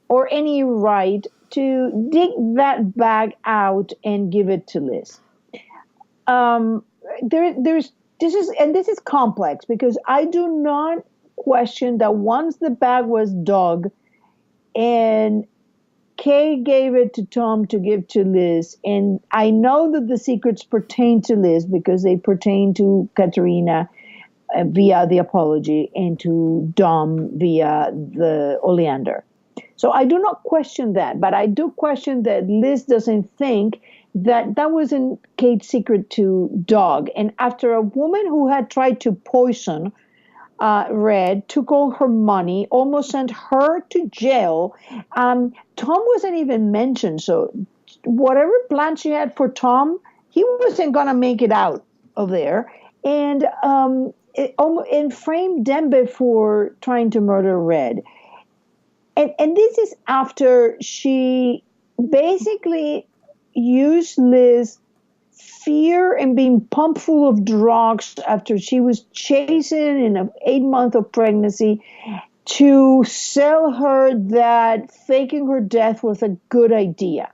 Speaker 2: or any right to dig that bag out and give it to Liz? This is complex because I do not question that once the bag was dug and Kay gave it to Tom to give to Liz, and I know that the secrets pertain to Liz because they pertain to Katerina via the apology and to Dom via the oleander. So I do not question that, but I do question that Liz doesn't think that wasn't Kate's secret to Dog. And after a woman who had tried to poison Red, took all her money, almost sent her to jail, Tom wasn't even mentioned. So whatever plan she had for Tom, he wasn't going to make it out of there. And framed Dembe for trying to murder Red. And this is after she basically used Liz fear and being pumped full of drugs after she was chastened in an 8 month of pregnancy to sell her that faking her death was a good idea.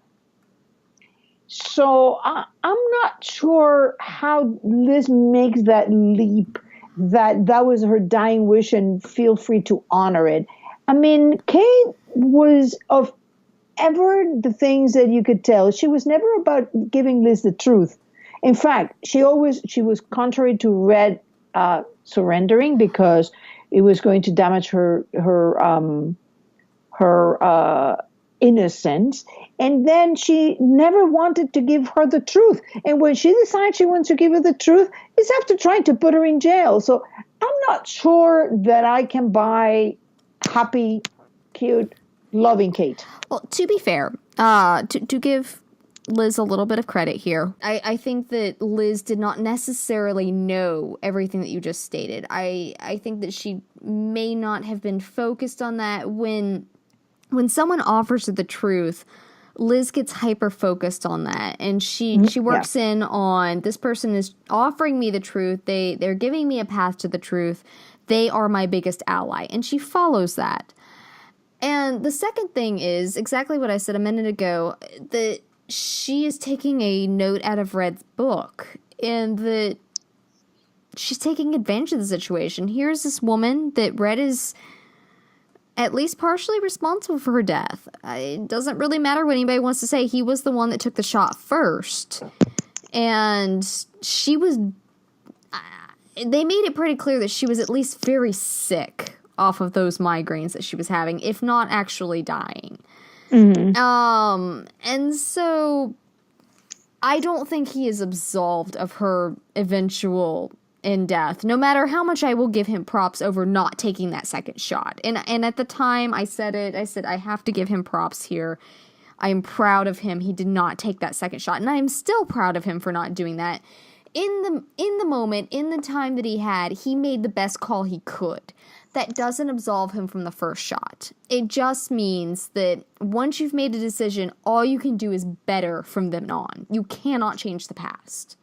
Speaker 2: So I'm not sure how Liz makes that leap that was her dying wish and feel free to honor it. I mean, Kate was of ever the things that you could tell. She was never about giving Liz the truth. In fact, she was contrary to Red surrendering because it was going to damage her innocence. And then she never wanted to give her the truth. And when she decides she wants to give her the truth, it's after trying to put her in jail. So I'm not sure that I can buy happy, cute, loving Kate.
Speaker 1: Well, to be fair, to give Liz a little bit of credit here, I think that Liz did not necessarily know everything that you just stated. I think that she may not have been focused on that. When someone offers her the truth, Liz gets hyper-focused on that, and she works in on, this person is offering me the truth, they're giving me a path to the truth, they are my biggest ally, and she follows that. And the second thing is exactly what I said a minute ago, that she is taking a note out of Red's book. in that she's taking advantage of the situation. Here's this woman that Red is at least partially responsible for her death. It doesn't really matter what anybody wants to say. He was the one that took the shot first. And she was... they made it pretty clear that she was at least very sick off of those migraines that she was having, if not actually dying. Mm-hmm. And so I don't think he is absolved of her eventual in death, no matter how much I will give him props over not taking that second shot. And at the time I said I have to give him props here. I am proud of him. He did not take that second shot, and I am still proud of him for not doing that. In the moment, in the time that he had, he made the best call he could. That doesn't absolve him from the first shot. It just means that once you've made a decision, all you can do is better from then on. You cannot change the past.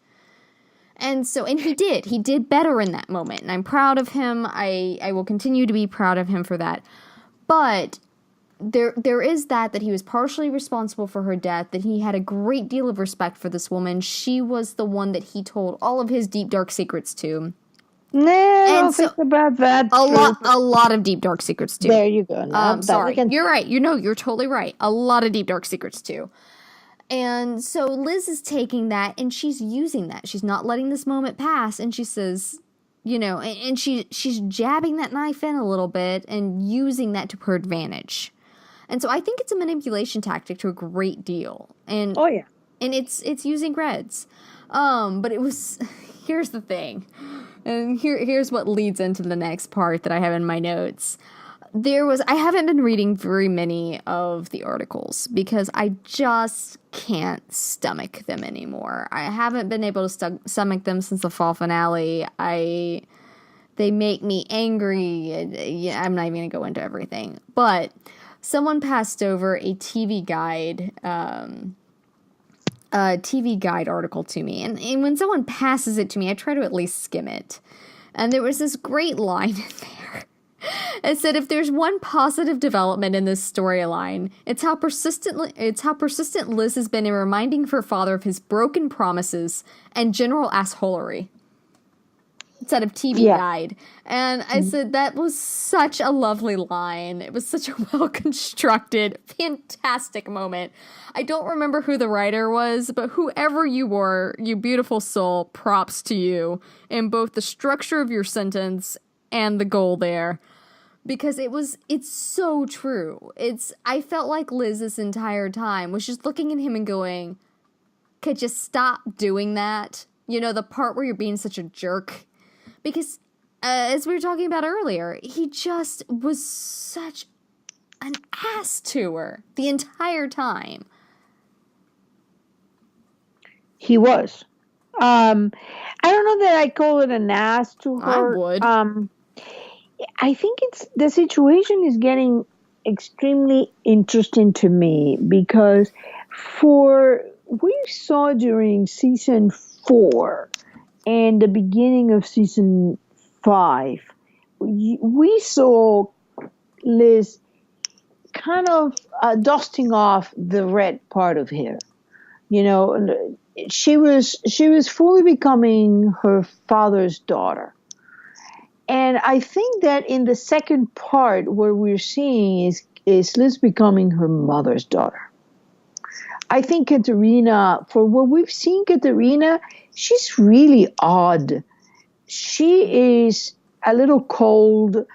Speaker 1: And he did better in that moment, and I'm proud of him. I will continue to be proud of him for that. But there is that he was partially responsible for her death, that he had a great deal of respect for this woman. She was the one that he told all of his deep, dark secrets to.
Speaker 2: No, I don't think about that.
Speaker 1: A lot of deep, dark secrets too.
Speaker 2: There you go.
Speaker 1: Sorry, you're right. You're totally right. A lot of deep, dark secrets too. And so Liz is taking that and she's using that. She's not letting this moment pass. And she says, and she's jabbing that knife in a little bit and using that to her advantage. And so I think it's a manipulation tactic to a great deal. And
Speaker 2: oh yeah,
Speaker 1: and it's using Reds. But it was here's the thing, and here's what leads into the next part that I have in my notes. I haven't been reading very many of the articles because I just can't stomach them anymore. I haven't been able to stomach them since the fall finale. They make me angry. I'm not even going to go into everything. But someone passed over a TV guide article to me. And when someone passes it to me, I try to at least skim it. And there was this great line in there. It said, if there's one positive development in this storyline, it's how persistent Liz has been in reminding her father of his broken promises and general assholery. Instead of TV guide. And I said, that was such a lovely line. It was such a well-constructed, fantastic moment. I don't remember who the writer was, but whoever you were, you beautiful soul, props to you in both the structure of your sentence and the goal there. Because it's so true. I felt like Liz this entire time was just looking at him and going, could you stop doing that? The part where you're being such a jerk. Because, as we were talking about earlier, he just was such an ass to her the entire time.
Speaker 2: He was. I don't know that I call it an ass to her.
Speaker 1: I would.
Speaker 2: I think the situation is getting extremely interesting to me because we saw during season 4 and the beginning of season 5, we saw Liz kind of dusting off the Red part of her. She was fully becoming her father's daughter. And I think that in the second part, what we're seeing is Liz becoming her mother's daughter. I think Katerina, for what we've seen Katerina, she's really odd. She is a little cold,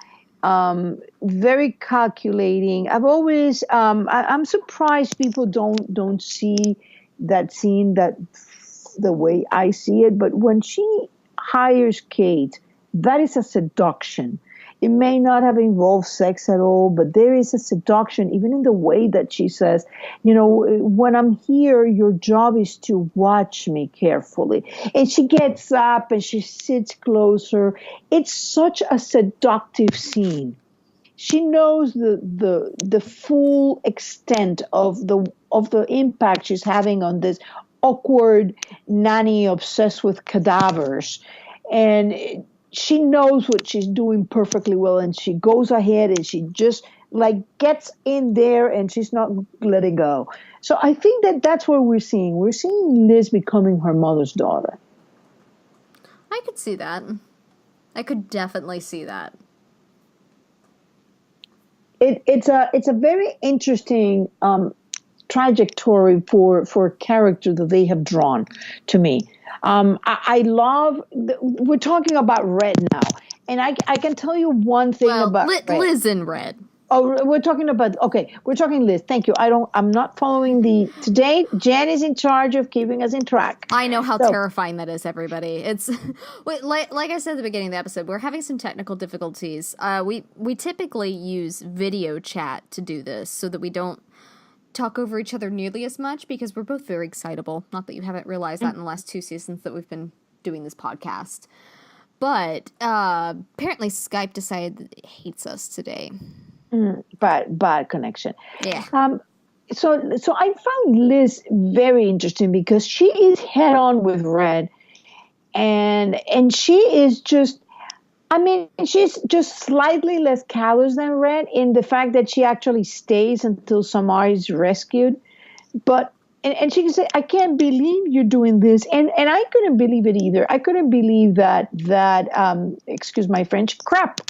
Speaker 2: very calculating. I'm surprised people don't see that scene the way I see it. But when she hires Kate, that is a seduction. It may not have involved sex at all, but there is a seduction, even in the way that she says, when I'm here, your job is to watch me carefully. And she gets up and she sits closer. It's such a seductive scene. She knows the full extent of the impact she's having on this awkward nanny obsessed with cadavers. And she knows what she's doing perfectly well, and she goes ahead and she just gets in there and she's not letting go. So I think that's what we're seeing. We're seeing Liz becoming her mother's daughter.
Speaker 1: I could see that. I could definitely see that.
Speaker 2: It's a very interesting trajectory for a character that they have drawn to me. I love. We're talking about Red now, and I can tell you one thing
Speaker 1: Well,
Speaker 2: about Red.
Speaker 1: Liz in red.
Speaker 2: Oh, we're talking about, okay, we're talking Liz. Thank you. I'm not following today, Jen is in charge of keeping us in track.
Speaker 1: I know how
Speaker 2: So,
Speaker 1: terrifying that is, everybody. It's like I said at the beginning of the episode, we're having some technical difficulties. We typically use video chat to do this so that we don't talk over each other nearly as much because we're both very excitable. Not that you haven't realized that in the last 2 seasons that we've been doing this podcast. But apparently Skype decided that it hates us today.
Speaker 2: bad connection.
Speaker 1: Yeah.
Speaker 2: So I found Liz very interesting because she is head on with Red, and she is just, I mean, she's just slightly less callous than Red in the fact that she actually stays until Samar is rescued. But and she can say, "I can't believe you're doing this," and I couldn't believe it either. I couldn't believe that excuse my French, crap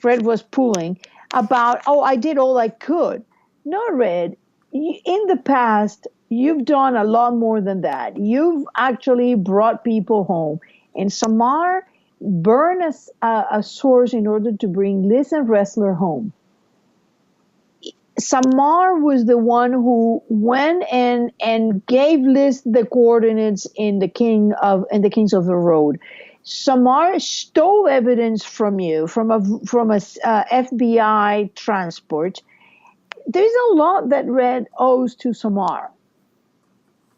Speaker 2: Red was pulling about. Oh, I did all I could. No, Red. In the past, you've done a lot more than that. You've actually brought people home, and Samar burned a source in order to bring Liz and Wrestler home. Samar was the one who went and gave Liz the coordinates in the Kings of the Road. Samar stole evidence from you from a FBI transport. There's a lot that Red owes to Samar,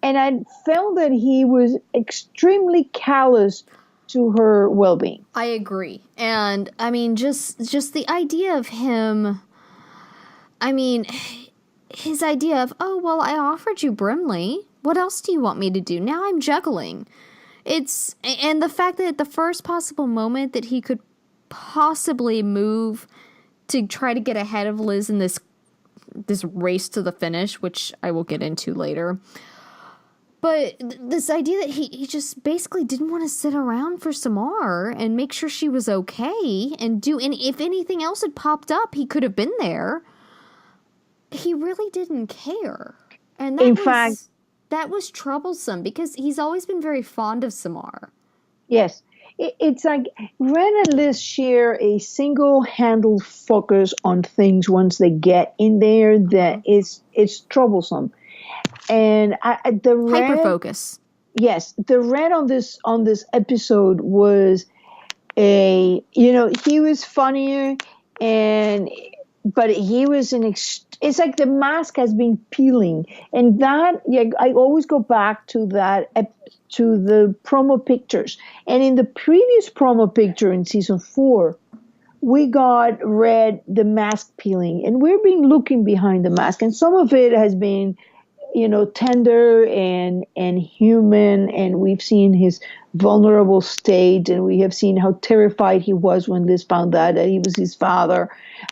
Speaker 2: and I felt that he was extremely callous to her well-being.
Speaker 1: I agree, and I mean, just the idea of him. I mean, his idea of, oh, well, I offered you Brimley. What else do you want me to do? Now I'm juggling. And the fact that at the first possible moment that he could possibly move to try to get ahead of Liz in this race to the finish, which I will get into later. But this idea that he just basically didn't want to sit around for Samar and make sure she was okay and if anything else had popped up, he could have been there. He really didn't care. And that was troublesome because he's always been very fond of Samar.
Speaker 2: Yes. It's like Ren and Liz share a single-handled focus on things once they get in there that it's troublesome. And the Ren,
Speaker 1: hyper-focus.
Speaker 2: Yes. The Ren on this episode was he was funnier but he was it's like the mask has been peeling, and that I always go back to that to the promo pictures. And in the previous promo picture in season 4, we got Red the mask peeling, and we've been looking behind the mask, and some of it has been tender and human, and we've seen his vulnerable state, and we have seen how terrified he was when Liz found out that he was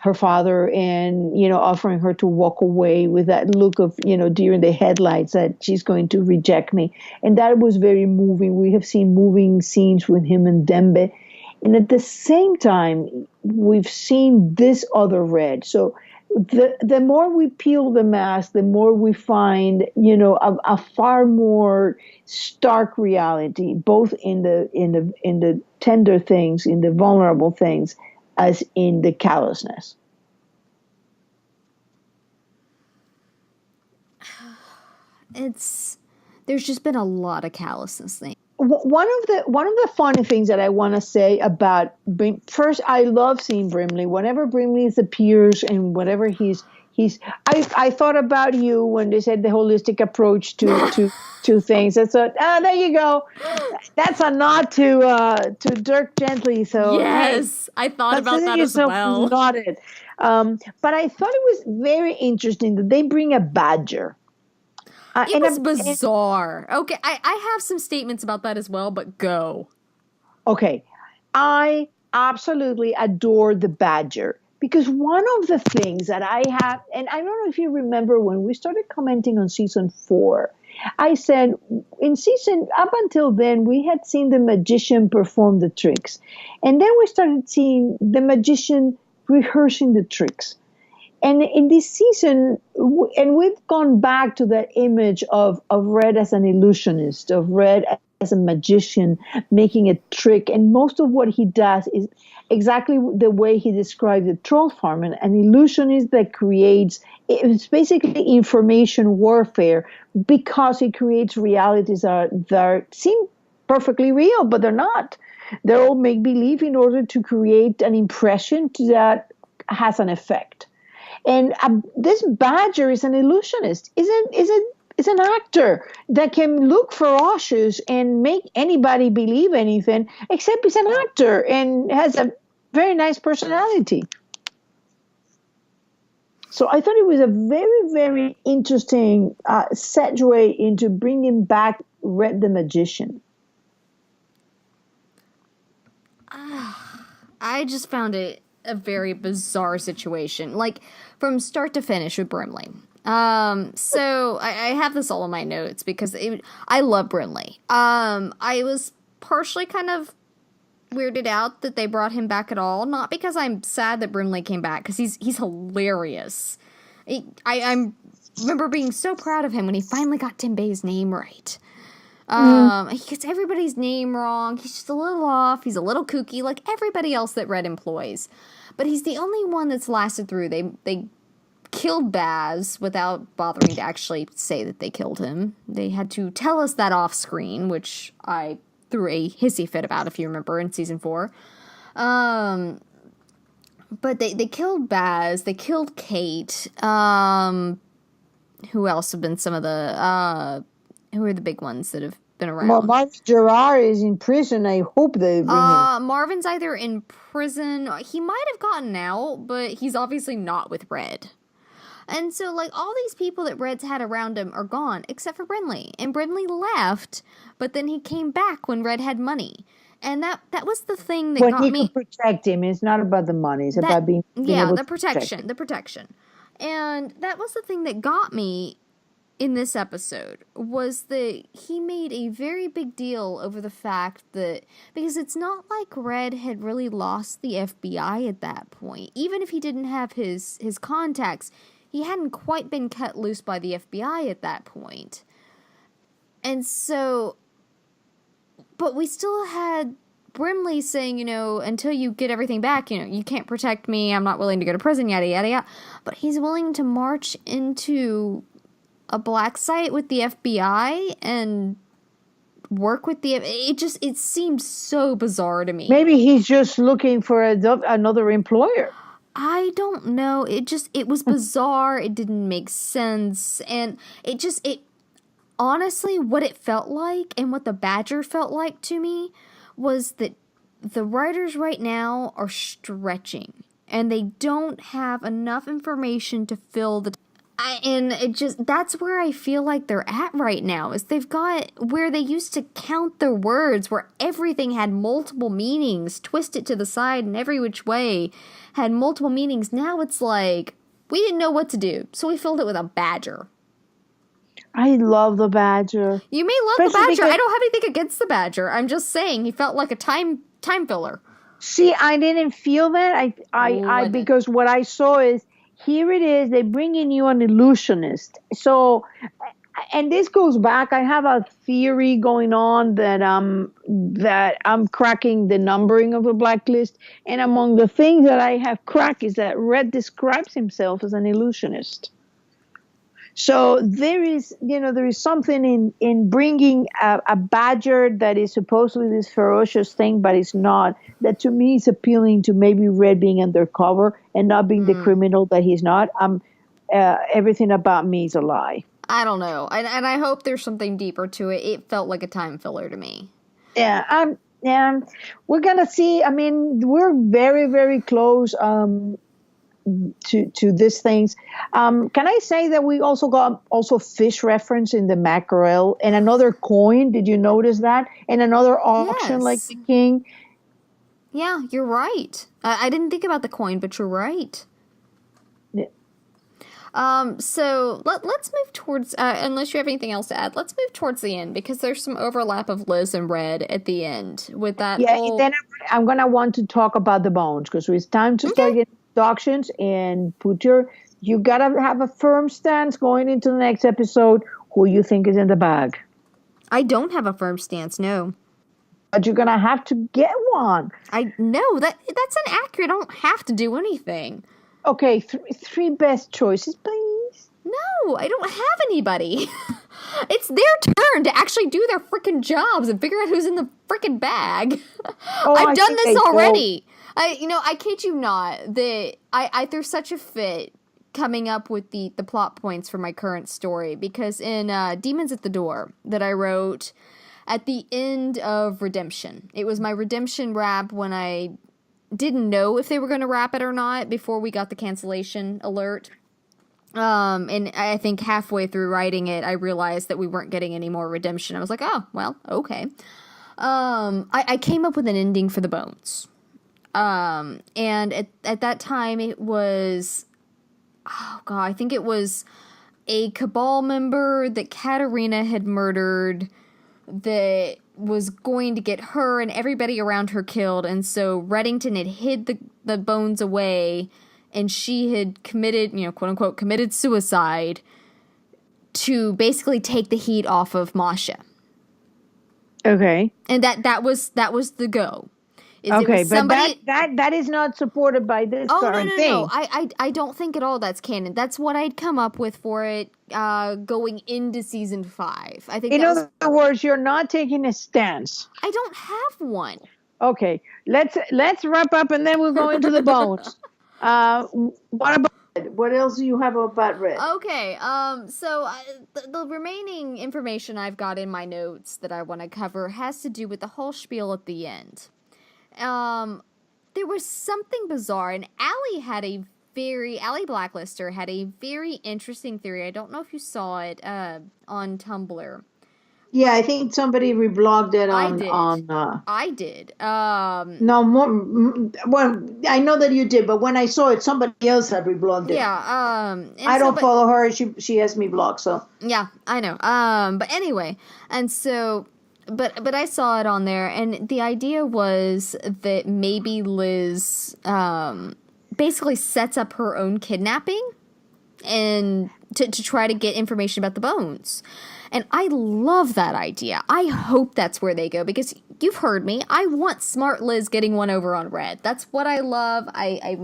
Speaker 2: her father, and offering her to walk away with that look of deer in the headlights that she's going to reject me, and that was very moving. We have seen moving scenes with him and Dembe, and at the same time we've seen this other Red. So the more we peel the mask, the more we find, a far more stark reality, both in the tender things, in the vulnerable things, as in the callousness.
Speaker 1: There's just been a lot of callousness things.
Speaker 2: One of the funny things that I want to say about first, I love seeing Brimley. Whenever Brimley appears and whatever I thought about you when they said the holistic approach to things. I thought, there you go. That's a nod to Dirk Gently. So
Speaker 1: yes, hey, I thought about that as well.
Speaker 2: Nodded. But I thought it was very interesting that they bring a badger.
Speaker 1: It was bizarre. Okay, I have some statements about that as well, but go.
Speaker 2: Okay, I absolutely adore the badger because one of the things that I have, and I don't know if you remember when we started commenting on season 4, I said, in season, up until then, we had seen the magician perform the tricks. And then we started seeing the magician rehearsing the tricks. And in this season, and we've gone back to that image of Red as an illusionist, of Red as a magician making a trick. And most of what he does is exactly the way he described the troll farm, an illusionist that creates, it's basically information warfare because he creates realities that seem perfectly real, but they're not. They're all make believe in order to create an impression that has an effect. And this Badger is an illusionist. Is an actor that can look ferocious and make anybody believe anything, except he's an actor and has a very nice personality. So I thought it was a very, very interesting segue into bringing back Red the Magician.
Speaker 1: I just found it a very bizarre situation, like from start to finish with Brimley. So I have this all in my notes because I love Brimley. I was partially kind of weirded out that they brought him back at all. Not because I'm sad that Brimley came back, because he's hilarious. I remember being so proud of him when he finally got Tim Bay's name right. He gets everybody's name wrong. He's just a little off. He's a little kooky, like everybody else that Red employs. But he's the only one that's lasted through. They killed Baz without bothering to actually say that they killed him. They had to tell us that off screen, which I threw a hissy fit about, if you remember, in season 4. But they killed Baz. They killed Kate. Who else have been some of the who are the big ones that have been around?
Speaker 2: Well, Marvin Gerard is in prison. I hope they bring him.
Speaker 1: Marvin's either in prison. He might have gotten out, but he's obviously not with Red. And so, like, all these people that Red's had around him are gone, except for Brimley. And Brimley left, but then he came back when Red had money. And that was the thing that got me.
Speaker 2: When he could protect him, it's not about the money. It's about being able
Speaker 1: the protection. The protection. And that was the thing that got me in this episode, was that he made a very big deal over the fact that, because it's not like Red had really lost the FBI at that point. Even if he didn't have his contacts, he hadn't quite been cut loose by the FBI at that point. And so, but we still had Brimley saying, until you get everything back, you can't protect me, I'm not willing to go to prison, yada, yada, yada. But he's willing to march into a black site with the FBI and work with it seemed so bizarre to me.
Speaker 2: Maybe he's just looking for another employer.
Speaker 1: I don't know. It was bizarre. It didn't make sense. And it honestly, what it felt like and what the Badger felt like to me was that the writers right now are stretching and they don't have enough information to fill the that's where I feel like they're at right now, is they've got where they used to count their words, where everything had multiple meanings, twisted to the side and every which way had multiple meanings. Now it's like, we didn't know what to do, so we filled it with a Badger.
Speaker 2: I love the Badger.
Speaker 1: You may love the Badger. I don't have anything against the Badger. I'm just saying he felt like a time filler.
Speaker 2: See, I didn't feel that. I because what I saw is, here it is, they bring in you an illusionist. So, and this goes back, I have a theory going on that I'm cracking the numbering of the Blacklist. And among the things that I have cracked is that Red describes himself as an illusionist. So there is something in bringing a Badger that is supposedly this ferocious thing, but it's not. That to me is appealing to maybe Red being undercover and not being the criminal that he's not. Everything about me is a lie.
Speaker 1: I don't know, and I hope there's something deeper to it. It felt like a time filler to me.
Speaker 2: Yeah, we're gonna see. I mean, we're very, very close. To these things. Can I say that we also got fish reference in the mackerel and another coin? Did you notice that? And another auction like the king?
Speaker 1: Yeah, you're right. I didn't think about the coin, but you're right.
Speaker 2: Yeah.
Speaker 1: So let's move towards, unless you have anything else to add, let's move towards the end because there's some overlap of Liz and Red at the end with that
Speaker 2: Yeah,
Speaker 1: whole.
Speaker 2: then I'm gonna want to talk about the bones because it's time to start
Speaker 1: Okay.
Speaker 2: getting deductions and you gotta have a firm stance going into the next episode who you think is in the bag.
Speaker 1: I don't have a firm stance, no.
Speaker 2: But you're gonna have to get one.
Speaker 1: I no, that's inaccurate. I don't have to do anything.
Speaker 2: Okay, three best choices, please.
Speaker 1: No, I don't have anybody. It's their turn to actually do their freaking jobs and figure out who's in the freaking bag.
Speaker 2: Oh,
Speaker 1: I've
Speaker 2: I
Speaker 1: done
Speaker 2: think
Speaker 1: this
Speaker 2: they
Speaker 1: already. I kid you not. I threw such a fit coming up with the plot points for my current story because in Demons at the Door that I wrote at the end of Redemption. It was my Redemption wrap when I didn't know if they were going to wrap it or not before we got the cancellation alert. And I think halfway through writing it, I realized that we weren't getting any more Redemption. I was like, oh, well, okay. I came up with an ending for the Bones. And at that time it was, oh god, I think it was a Cabal member that Katarina had murdered that was going to get her and everybody around her killed, and so Reddington had hid the bones away, and she had committed, quote unquote, committed suicide to basically take the heat off of Masha.
Speaker 2: Okay.
Speaker 1: And that was the go.
Speaker 2: Okay, but that is not supported by this current thing.
Speaker 1: No. I don't think at all that's canon. That's what I'd come up with for it going into season 5. I think
Speaker 2: in other words, you're not taking a stance.
Speaker 1: I don't have one.
Speaker 2: Okay, let's wrap up and then we'll go into the bones. What else do you have about Red?
Speaker 1: Okay, so the remaining information I've got in my notes that I want to cover has to do with the whole spiel at the end. There was something bizarre, and Allie Blacklister had a very interesting theory. I don't know if you saw it, on Tumblr.
Speaker 2: Yeah, I think somebody reblogged it on.
Speaker 1: I did.
Speaker 2: No more. Well, I know that you did, but when I saw it, somebody else had reblogged it.
Speaker 1: Yeah.
Speaker 2: I don't follow her. She has me blocked. So
Speaker 1: yeah, I know. But anyway, and so. But I saw it on there, and the idea was that maybe Liz basically sets up her own kidnapping and to try to get information about the bones. And I love that idea. I hope that's where they go, because you've heard me. I want smart Liz getting one over on Red. That's what I love. I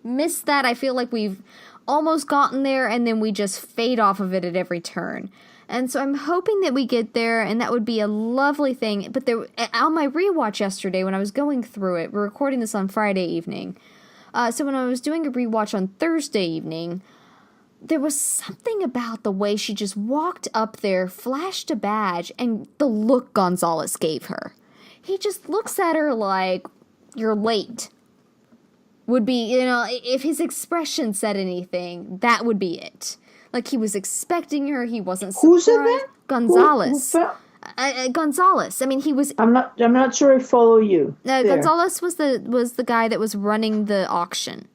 Speaker 1: miss that. I feel like we've almost gotten there, and then we just fade off of it at every turn. And so I'm hoping that we get there, and that would be a lovely thing. But there, on my rewatch yesterday, when I was going through it, we're recording this on Friday evening. So when I was doing a rewatch on Thursday evening, there was something about the way she just walked up there, flashed a badge, and the look Gonzalez gave her. He just looks at her like, you're late. Would be, if his expression said anything, that would be it. Like, he was expecting her. He wasn't surprised.
Speaker 2: Who said that?
Speaker 1: Gonzalez. Gonzalez. I mean, he was.
Speaker 2: I'm not sure I follow you.
Speaker 1: Gonzalez was the guy that was running the auction.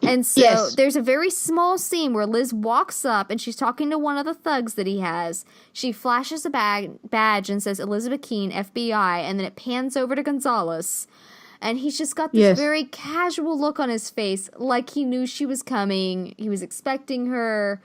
Speaker 1: And so there's a very small scene where Liz walks up and she's talking to one of the thugs that he has. She flashes a badge and says Elizabeth Keene, FBI, and then it pans over to Gonzalez. And he's just got this very casual look on his face, like he knew she was coming. He was expecting her.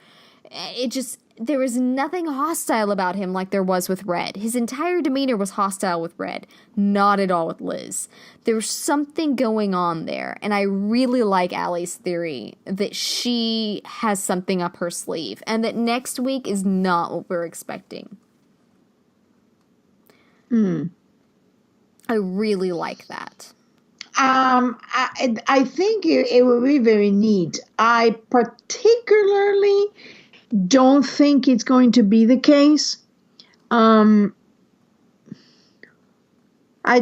Speaker 1: There was nothing hostile about him like there was with Red. His entire demeanor was hostile with Red, not at all with Liz. There was something going on there, and I really like Allie's theory that she has something up her sleeve, and that next week is not what we're expecting. I really like that.
Speaker 2: I think it will be very neat. I particularly don't think it's going to be the case. I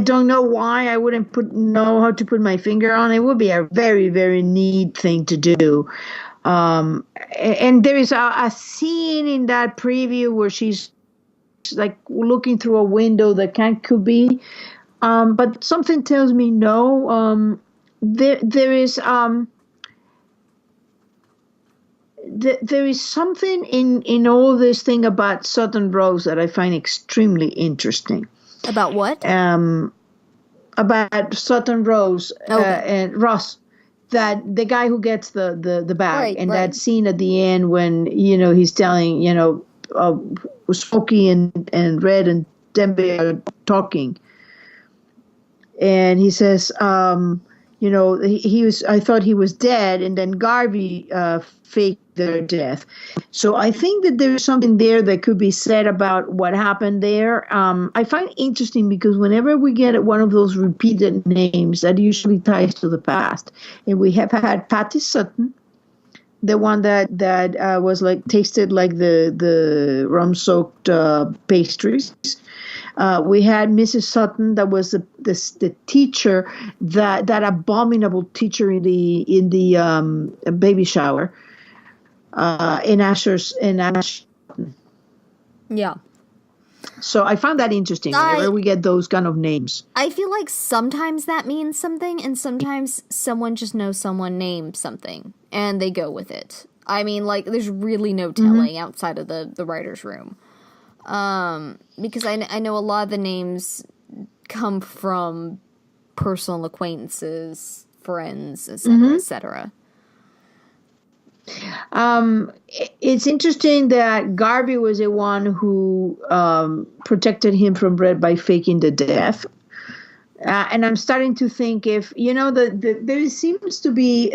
Speaker 2: don't know why. I wouldn't know how to put my finger on it. It would be a very, very neat thing to do. And there is a scene in that preview where she's like looking through a window that could be. But something tells me no. There is there is something in all this thing about Sutton Rose that I find extremely interesting.
Speaker 1: About what?
Speaker 2: About Sutton Rose
Speaker 1: Okay.
Speaker 2: and Ross, that the guy who gets the bag,
Speaker 1: Right,
Speaker 2: and
Speaker 1: right.
Speaker 2: that scene at the end when he's telling Smokey and Red and Dembe are talking, and he says, he was. I thought he was dead, and then Garvey faked their death. So I think that there's something there that could be said about what happened there. I find it interesting because whenever we get one of those repeated names, that usually ties to the past, and we have had Patty Sutton, the one that was like tasted like the rum soaked pastries. We had Mrs. Sutton, that was the teacher, that abominable teacher in the baby shower, in Ash.
Speaker 1: Yeah.
Speaker 2: So I found that interesting whenever we get those kind of names.
Speaker 1: I feel like sometimes that means something, and sometimes someone just knows someone named something, and they go with it. I mean, like, there's really no telling outside of the writer's room. Because I know a lot of the names come from personal acquaintances, friends, etc., etc.
Speaker 2: It's interesting that Garvey was the one who protected him from Red by faking the death. And I'm starting to think if, there seems to be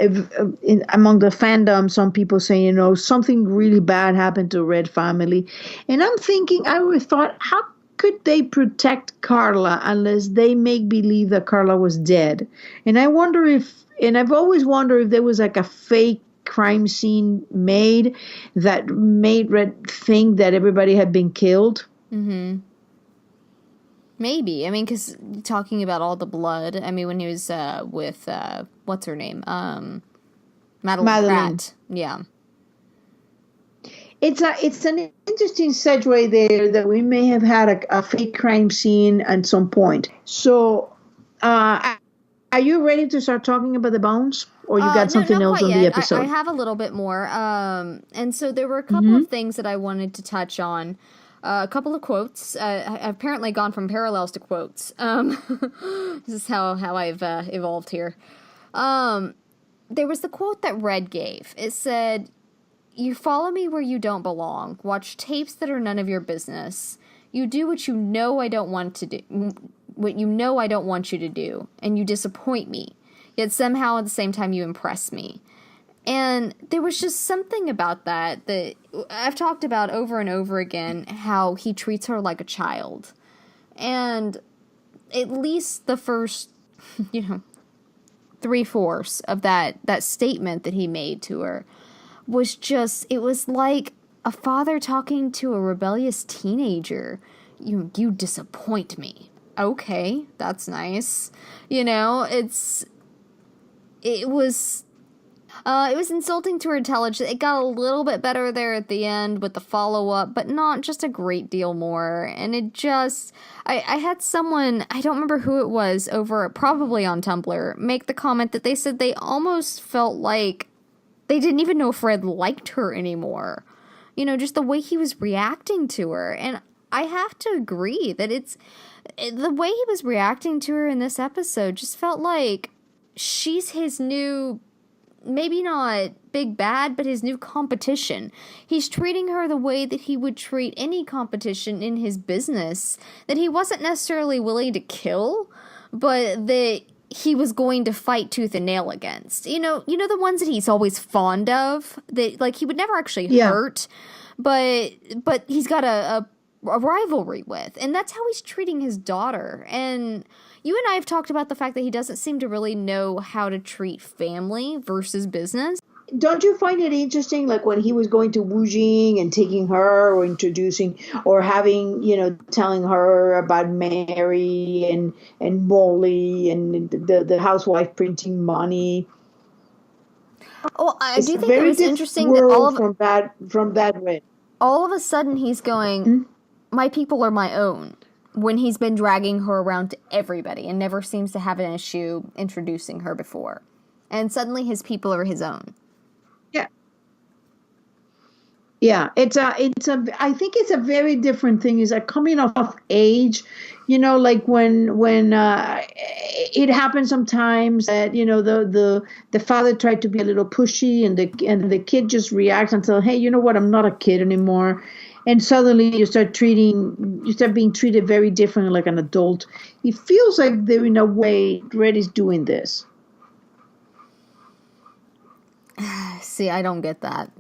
Speaker 2: among the fandom, some people saying, something really bad happened to Red family. And I'm thinking, I always thought, how could they protect Carla unless they make believe that Carla was dead? And I've always wondered if there was like a fake crime scene made that made Red think that everybody had been killed.
Speaker 1: Mm-hmm. Maybe. I mean, because talking about all the blood, I mean, when he was with, what's her name? Madeline Pratt. Yeah.
Speaker 2: It's an interesting segue there that we may have had a fake crime scene at some point. So, are you ready to start talking about the bones? Or you got something else on the episode?
Speaker 1: I have a little bit more. And so there were a couple of things that I wanted to touch on. A couple of quotes. I've apparently gone from parallels to quotes. This is how I've evolved here. There was the quote that Red gave. It said, "You follow me where you don't belong. Watch tapes that are none of your business. You do what you know I don't want to do. What you know I don't want you to do. And you disappoint me. Yet somehow at the same time you impress me." And there was just something about that I've talked about over and over again, how he treats her like a child. And at least the first, 3/4 of that statement that he made to her was just, it was like a father talking to a rebellious teenager. You disappoint me. Okay, that's nice. It was insulting to her intelligence. It got a little bit better there at the end with the follow-up, but not just a great deal more. And it just... I had someone, I don't remember who it was, over probably on Tumblr, make the comment that they said they almost felt like they didn't even know if Fred liked her anymore. Just the way he was reacting to her. And I have to agree that the way he was reacting to her in this episode just felt like she's his new... maybe not big bad, but his new competition. He's treating her the way that he would treat any competition in his business, that he wasn't necessarily willing to kill, but that he was going to fight tooth and nail against. The ones that he's always fond of, that like he would never actually hurt, but he's got a rivalry with, and that's how he's treating his daughter. And you and I have talked about the fact that he doesn't seem to really know how to treat family versus business.
Speaker 2: Don't you find it interesting, like when he was going to Wu Jing and taking her or introducing or having, telling her about Mary and Molly and the housewife printing money?
Speaker 1: Oh, I do think it was interesting that
Speaker 2: from that way.
Speaker 1: All of a sudden he's going, my people are my own, when he's been dragging her around to everybody and never seems to have an issue introducing her before. And suddenly his people are his own.
Speaker 2: Yeah. Yeah, I think it's a very different thing. Is a coming of age, like when it happens sometimes that the father tried to be a little pushy, and the kid just reacts until, hey, you know what, I'm not a kid anymore, and suddenly you start being treated very differently like an adult. It feels like they're in a way Red is doing this.
Speaker 1: See, I don't get that.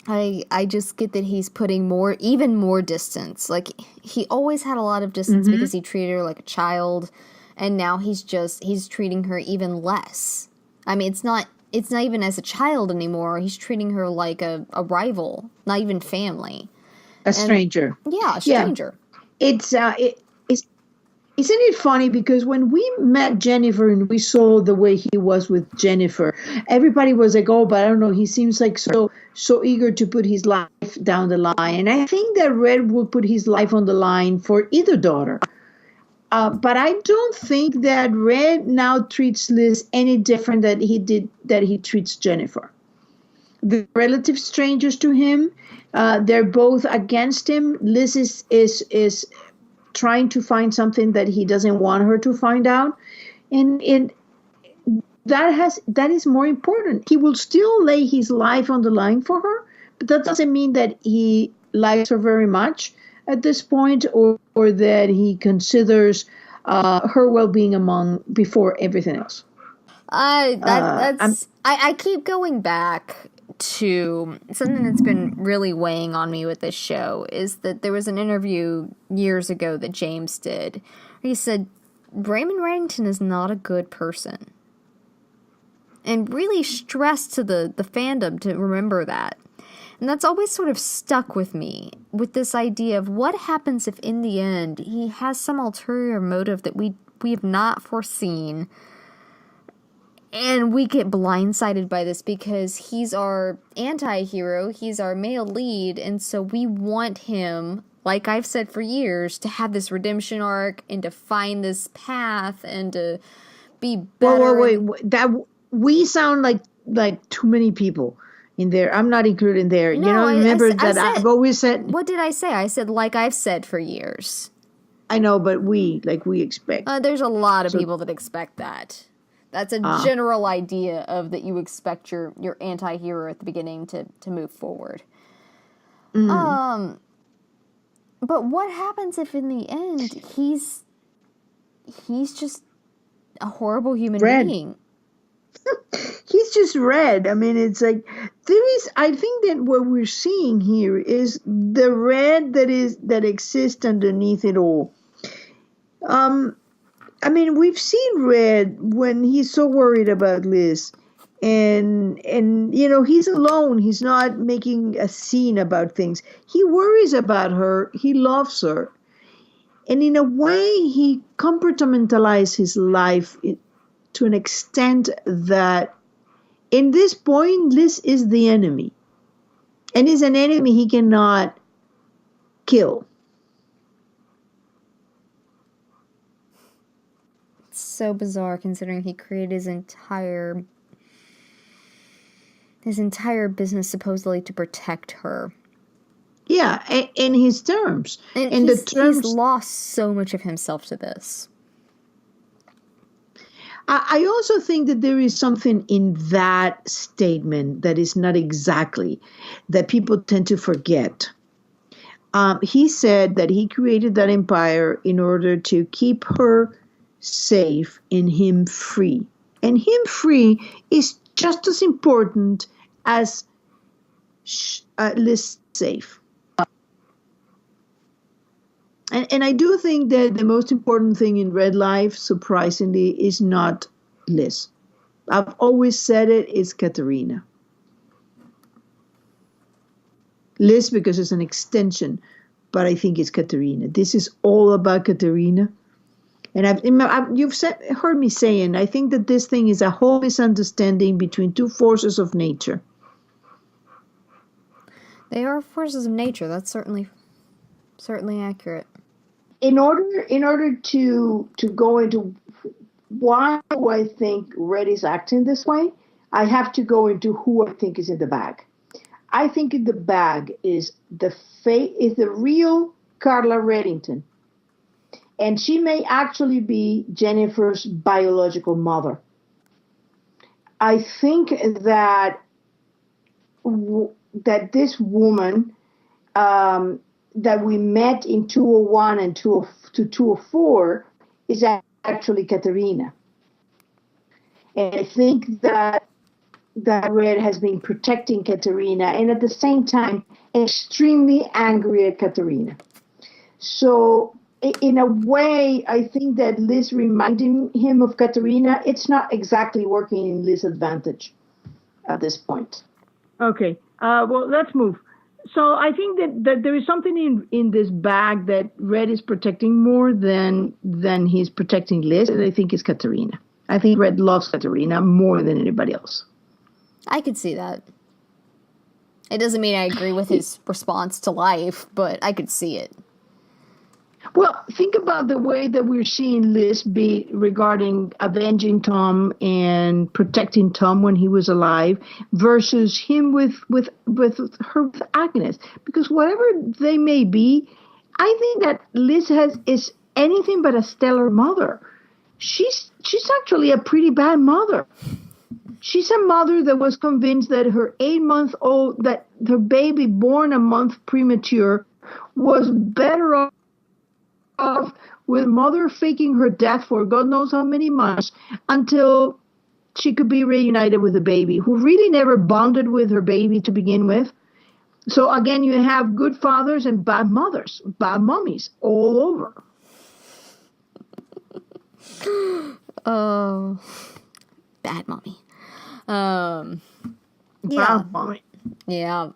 Speaker 1: I just get that he's putting even more distance. Like, he always had a lot of distance because he treated her like a child, and now he's treating her even less. I mean, it's not even as a child anymore. He's treating her like a rival, not even family.
Speaker 2: A stranger.
Speaker 1: Yeah, a
Speaker 2: Yeah,
Speaker 1: stranger.
Speaker 2: it's isn't it funny, because when we met Jennifer and we saw the way he was with Jennifer, everybody was like, "Oh, but I don't know. He seems like so eager to put his life down the line." And I think that Red will put his life on the line for either daughter. But I don't think that Red now treats Liz any different that he treats Jennifer. The relative strangers to him. They're both against him. Liz is trying to find something that he doesn't want her to find out, and that is more important. He will still lay his life on the line for her, but that doesn't mean that he likes her very much at this point, or that he considers her well-being among before everything else. I'm
Speaker 1: I keep going back to something that's been really weighing on me with this show is that there was an interview years ago that James did. He said Raymond Reddington is not a good person, and really stressed to the fandom to remember that. And that's always sort of stuck with me, with this idea of what happens if in the end he has some ulterior motive that we have not foreseen, and we get blindsided by this because he's our anti-hero, he's our male lead, and so we want him, like I've said for years, to have this redemption arc and to find this path and to be better.
Speaker 2: wait. That we sound like too many people in there. I'm not included in there.
Speaker 1: No,
Speaker 2: remember
Speaker 1: I
Speaker 2: that
Speaker 1: said,
Speaker 2: I've always said.
Speaker 1: What did I say? I said, like I've said for years.
Speaker 2: I know, but we expect.
Speaker 1: There's a lot of people that expect that. That's a general idea of that you expect your anti-hero at the beginning to move forward. But what happens if in the end he's just a horrible human being?
Speaker 2: He's just Red. I mean, it's like I think that what we're seeing here is the Red that exists underneath it all. I mean, we've seen Red when he's so worried about Liz, and he's alone. He's not making a scene about things. He worries about her. He loves her, and in a way, he compartmentalized his life to an extent that, in this point, Liz is the enemy, and is an enemy he cannot kill.
Speaker 1: So bizarre, considering he created his entire business supposedly to protect her.
Speaker 2: Yeah, in his terms.
Speaker 1: And he's lost so much of himself to this.
Speaker 2: I also think that there is something in that statement that is not exactly, that people tend to forget. He said that he created that empire in order to keep her safe and him free. And him free is just as important as Liz safe. And I do think that the most important thing in Red Life, surprisingly, is not Liz. I've always said it's Katerina. Liz, because it's an extension, but I think it's Katerina. This is all about Katerina. And you've heard me saying, I think that this thing is a whole misunderstanding between two forces of nature.
Speaker 1: They are forces of nature. That's certainly accurate.
Speaker 2: In order to go into why do I think Red is acting this way, I have to go into who I think is in the bag. I think in the bag is the real Carla Reddington. And she may actually be Jennifer's biological mother. I think that that this woman that we met in 201 and 204 is actually Katerina. And I think that Red has been protecting Katerina and at the same time extremely angry at Katerina. So in a way, I think that Liz reminding him of Katerina, it's not exactly working in Liz's advantage at this point.
Speaker 3: Okay. Well, let's move. So I think that there is something in this bag that Red is protecting more than he's protecting Liz, and I think it's Katerina. I think Red loves Katerina more than anybody else.
Speaker 1: I could see that. It doesn't mean I agree with his response to life, but I could see it.
Speaker 3: Well, think about the way that we're seeing Liz be regarding avenging Tom and protecting Tom when he was alive versus him with her with Agnes. Because whatever they may be, I think that Liz is anything but a stellar mother. She's actually a pretty bad mother. She's a mother that was convinced that her 8-month-old, that her baby born a month premature was better off with mother faking her death for God knows how many months until she could be reunited with the baby, who really never bonded with her baby to begin with. So again, you have good fathers and bad mothers, bad mommies all over.
Speaker 1: Oh, bad mommy. Yeah.
Speaker 3: Bad mommy.
Speaker 1: Yeah.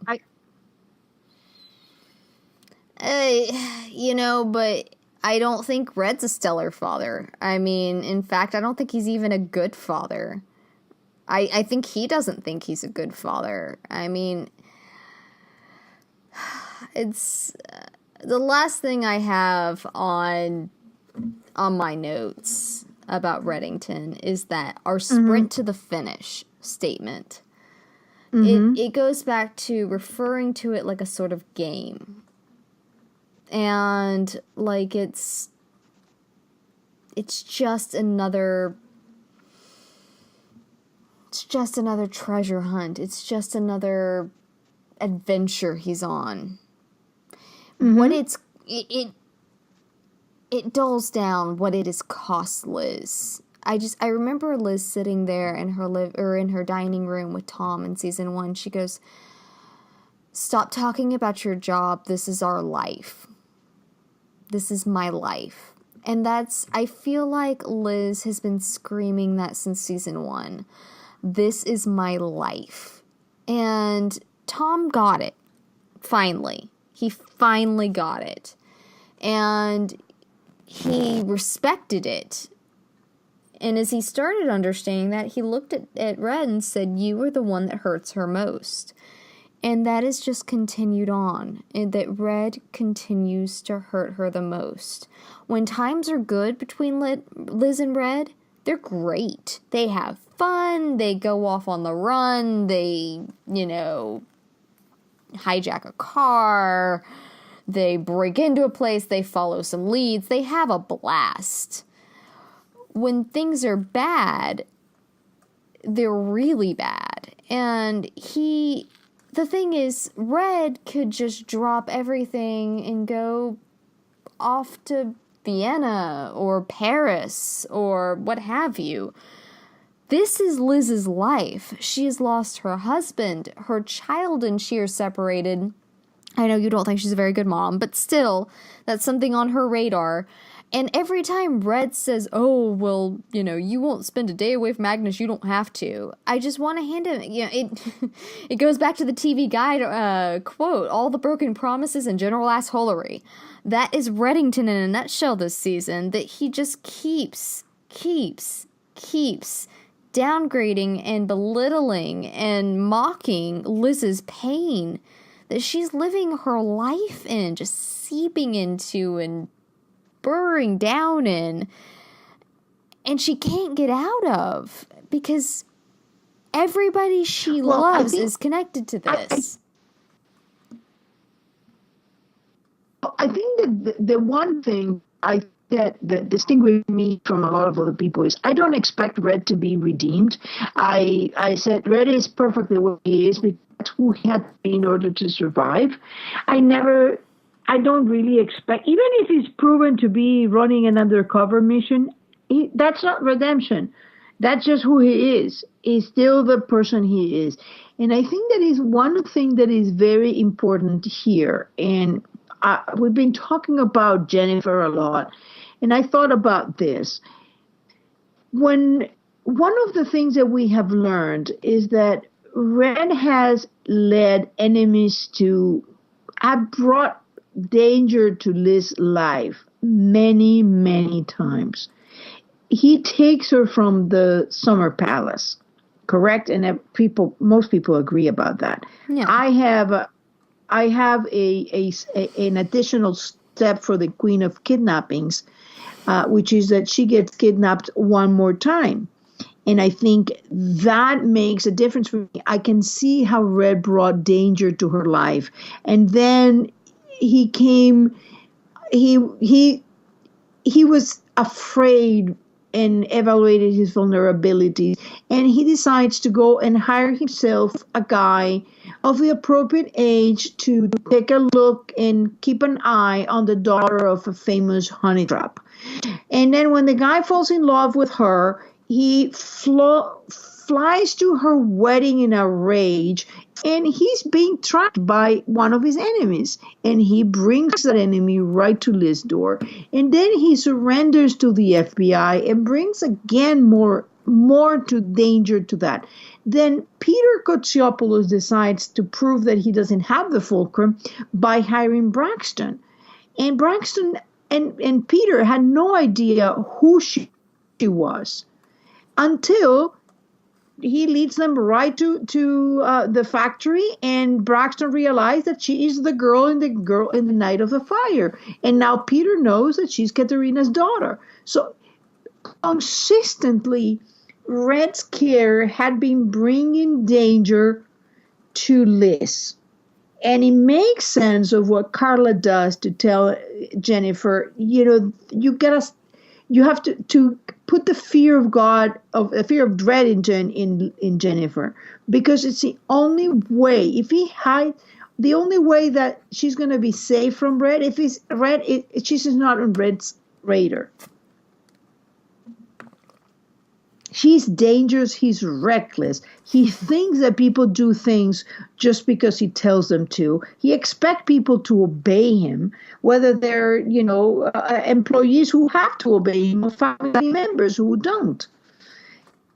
Speaker 1: But I don't think Red's a stellar father. I mean, in fact, I don't think he's even a good father. I think he doesn't think he's a good father. I mean, it's the last thing I have on my notes about Reddington is that our sprint to the finish statement. It goes back to referring to it like a sort of game. And like it's just another treasure hunt. It's just another adventure he's on. What it dulls down what it has cost Liz. I remember Liz sitting there in her dining room with Tom in season 1. She goes, "Stop talking about your job. This is our life. This is my life." And I feel like Liz has been screaming that since season 1. This is my life. And Tom got it. Finally. He finally got it. And he respected it. And as he started understanding that, he looked at Red and said, "You were the one that hurts her most." And that has just continued on, and that Red continues to hurt her the most. When times are good between Liz and Red, they're great. They have fun, they go off on the run, they, hijack a car, they break into a place, they follow some leads, they have a blast. When things are bad, they're really bad. And the thing is, Red could just drop everything and go off to Vienna or Paris or what have you. This is Liz's life. She has lost her husband. Her child and she are separated. I know you don't think she's a very good mom, but still, that's something on her radar. And every time Red says, "Oh, well, you won't spend a day away from Agnes, you don't have to," I just want to hand him, it goes back to the TV Guide quote, "All the broken promises and general assholery." That is Reddington in a nutshell this season, that he just keeps downgrading and belittling and mocking Liz's pain that she's living her life in, just seeping into and burrowing down in, and she can't get out of, because everybody she loves is connected to this.
Speaker 3: I think that the one thing that distinguishes me from a lot of other people is I don't expect Red to be redeemed. I said Red is perfectly what he is because that's who he had to be in order to survive. I don't really expect, even if he's proven to be running an undercover mission, that's not redemption. That's just who he is. He's still the person he is. And I think that is one thing that is very important here. And we've been talking about Jennifer a lot. And I thought about this. One of the things that we have learned is that Red has led enemies have brought danger to Liz's life many, many times. He takes her from the Summer Palace, correct? And most people agree about that.
Speaker 1: Yeah.
Speaker 3: I have an additional step for the Queen of Kidnappings, which is that she gets kidnapped one more time. And I think that makes a difference for me. I can see how Red brought danger to her life. And then he was afraid and evaluated his vulnerabilities. And he decides to go and hire himself a guy of the appropriate age to take a look and keep an eye on the daughter of a famous honey trap. And then when the guy falls in love with her, he flies to her wedding in a rage, and he's being tracked by one of his enemies. And he brings that enemy right to Liz's door. And then he surrenders to the FBI and brings again more to danger to that. Then Peter Kotsiopoulos decides to prove that he doesn't have the fulcrum by hiring Braxton. And Braxton and Peter had no idea who she was until he leads them right to the factory, and Braxton realized that she is the girl in the Night of the Fire. And now Peter knows that she's Katerina's daughter. So consistently, Red's care had been bringing danger to Liz. And it makes sense of what Carla does to tell Jennifer, you have to put the fear of God, the fear of dread in Jennifer, because it's the only way. If he hides, the only way that she's going to be safe from Red, if he's Red, she's not on Red's radar. He's dangerous. He's reckless. He thinks that people do things just because he tells them to. He expects people to obey him, whether they're, employees who have to obey him or family members who don't.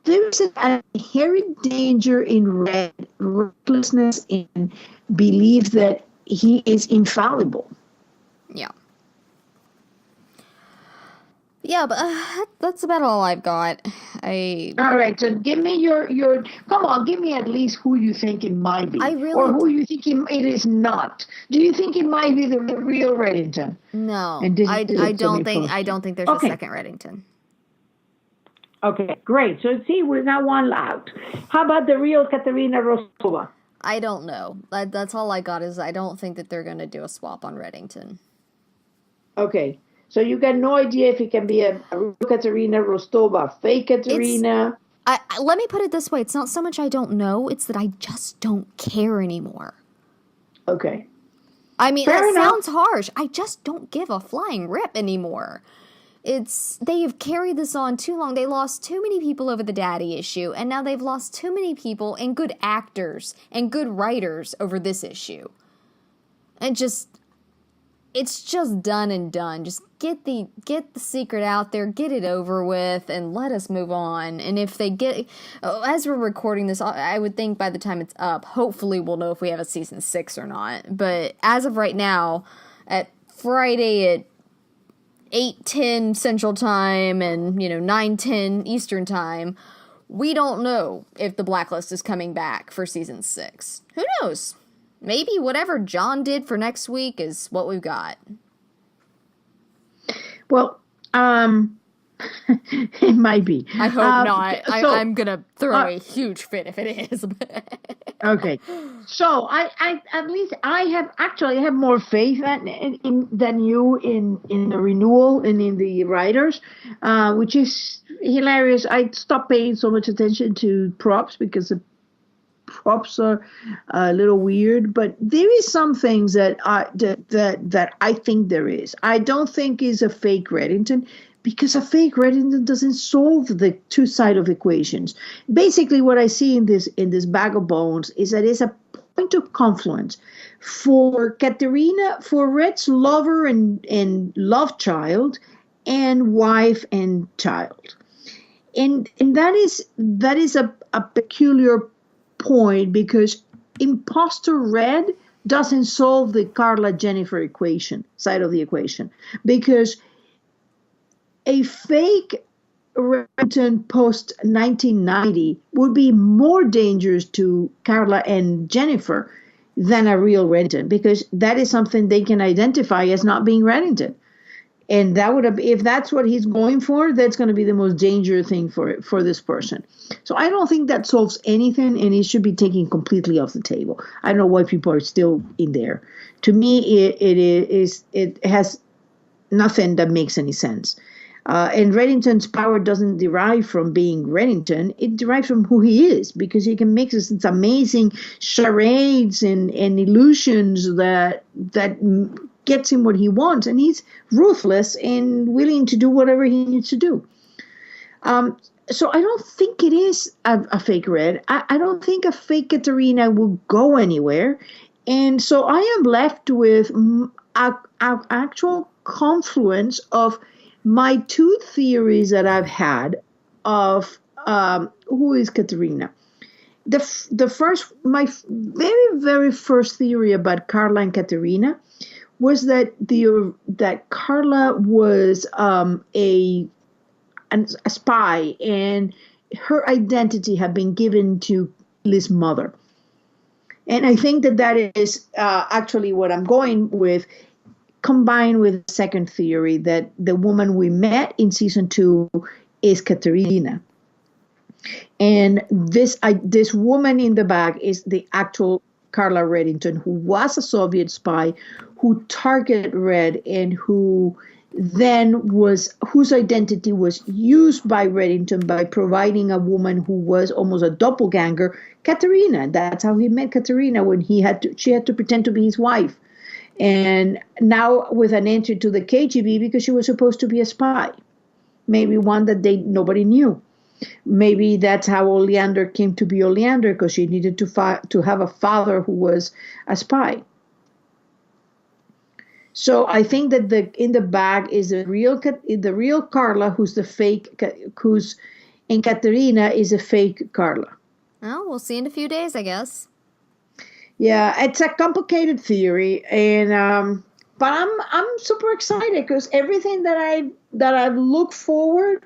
Speaker 3: There is an inherent danger in Red, recklessness, and belief that he is infallible.
Speaker 1: Yeah. Yeah, but that's about all I've got.
Speaker 3: All right, so give me give me at least who you think it might be, or who you think it is not. Do you think it might be the real Reddington?
Speaker 1: No, I don't think there's a second Reddington.
Speaker 2: Okay, great. So see, we're now one out. How about the real Katerina Rostova?
Speaker 1: I don't know. That's all I got. Is I don't think that they're going to do a swap on Reddington.
Speaker 2: Okay. So you got no idea if it can be a real Katerina Rostova, fake Katerina.
Speaker 1: Let me put it this way. It's not so much I don't know. It's that I just don't care anymore.
Speaker 2: Okay.
Speaker 1: I mean, that sounds harsh. I just don't give a flying rip anymore. They have carried this on too long. They lost too many people over the daddy issue, and now they've lost too many people and good actors and good writers over this issue. And it's just done and done. Just get the secret out there, get it over with, and let us move on. And if they as we're recording this, I would think by the time it's up, hopefully we'll know if we have a season 6 or not. But as of right now, at Friday at 8:10 Central Time and 9:10 Eastern Time, we don't know if the Blacklist is coming back for season 6. Who knows? Maybe whatever John did for next week is what we've got.
Speaker 3: Well, It might be.
Speaker 1: I hope not.
Speaker 3: So,
Speaker 1: I'm gonna throw a huge fit if it is.
Speaker 3: okay. So I at least I have more faith than you in the renewal and in the writers, which is hilarious. I stopped paying so much attention to props because the props are a little weird, but there is some things that I think there is. I don't think is a fake Reddington because a fake Reddington doesn't solve the two side of equations. Basically, what I see in this bag of bones is that it's a point of confluence for Katerina, for Red's lover and love child, and wife and child, and that is a peculiar point because imposter Red doesn't solve the Carla Jennifer equation side of the equation because a fake Renton post 1990 would be more dangerous to Carla and Jennifer than a real Renton because that is something they can identify as not being Reddington. And that would have, if that's what he's going for, that's going to be the most dangerous thing for this person. So I don't think that solves anything, and it should be taken completely off the table. I don't know why people are still in there. To me, it has nothing that makes any sense. And Reddington's power doesn't derive from being Reddington. It derives from who he is, because he can make this amazing charades and illusions that gets him what he wants, and he's ruthless and willing to do whatever he needs to do. So I don't think it is a fake Red. I don't think a fake Katerina will go anywhere. And so I am left with an actual confluence of my two theories that I've had of who is Katerina. My very, very first theory about Carla and Katerina was that Carla was a spy, and her identity had been given to Liz's mother. And I think that is actually what I'm going with, combined with the second theory that the woman we met in season 2 is Katerina. And this woman in the back is the actual Carla Reddington, who was a Soviet spy, who targeted Red, and whose identity was used by Reddington by providing a woman who was almost a doppelganger, Katerina. That's how he met Katerina, when she had to pretend to be his wife. And now with an entry to the KGB because she was supposed to be a spy, maybe one that nobody knew. Maybe that's how Oleander came to be Oleander, because she needed to have a father who was a spy. So I think that in the bag is the real Carla, who's the fake, and Katerina is a fake Carla.
Speaker 1: Well, we'll see in a few days, I guess.
Speaker 3: Yeah, it's a complicated theory, and but I'm super excited because everything that I've looked forward,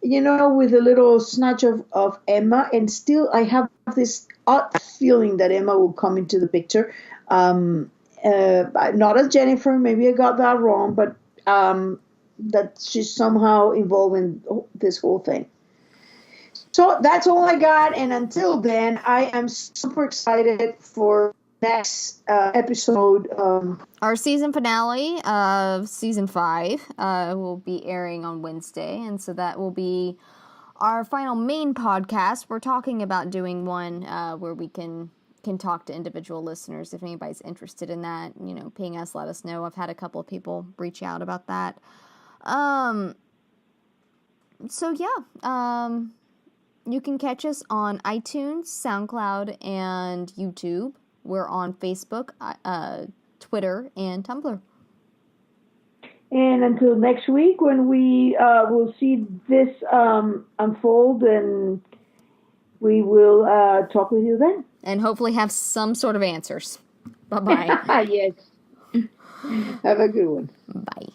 Speaker 3: with a little snatch of Emma, and still I have this odd feeling that Emma will come into the picture. Not as Jennifer, maybe I got that wrong, but that she's somehow involved in this whole thing. So that's all I got, and until then, I am super excited for next episode.
Speaker 1: Our season finale of season 5 will be airing on Wednesday, and so that will be our final main podcast. We're talking about doing one where we can talk to individual listeners if anybody's interested in that. Ping us, let us know. I've had a couple of people reach out about that. So yeah, you can catch us on iTunes, SoundCloud, and YouTube. We're on Facebook, Twitter, and Tumblr.
Speaker 2: And until next week, when we will see this unfold, and we will talk with you then.
Speaker 1: And hopefully have some sort of answers. Bye-bye.
Speaker 3: Yes. Have a good one.
Speaker 1: Bye.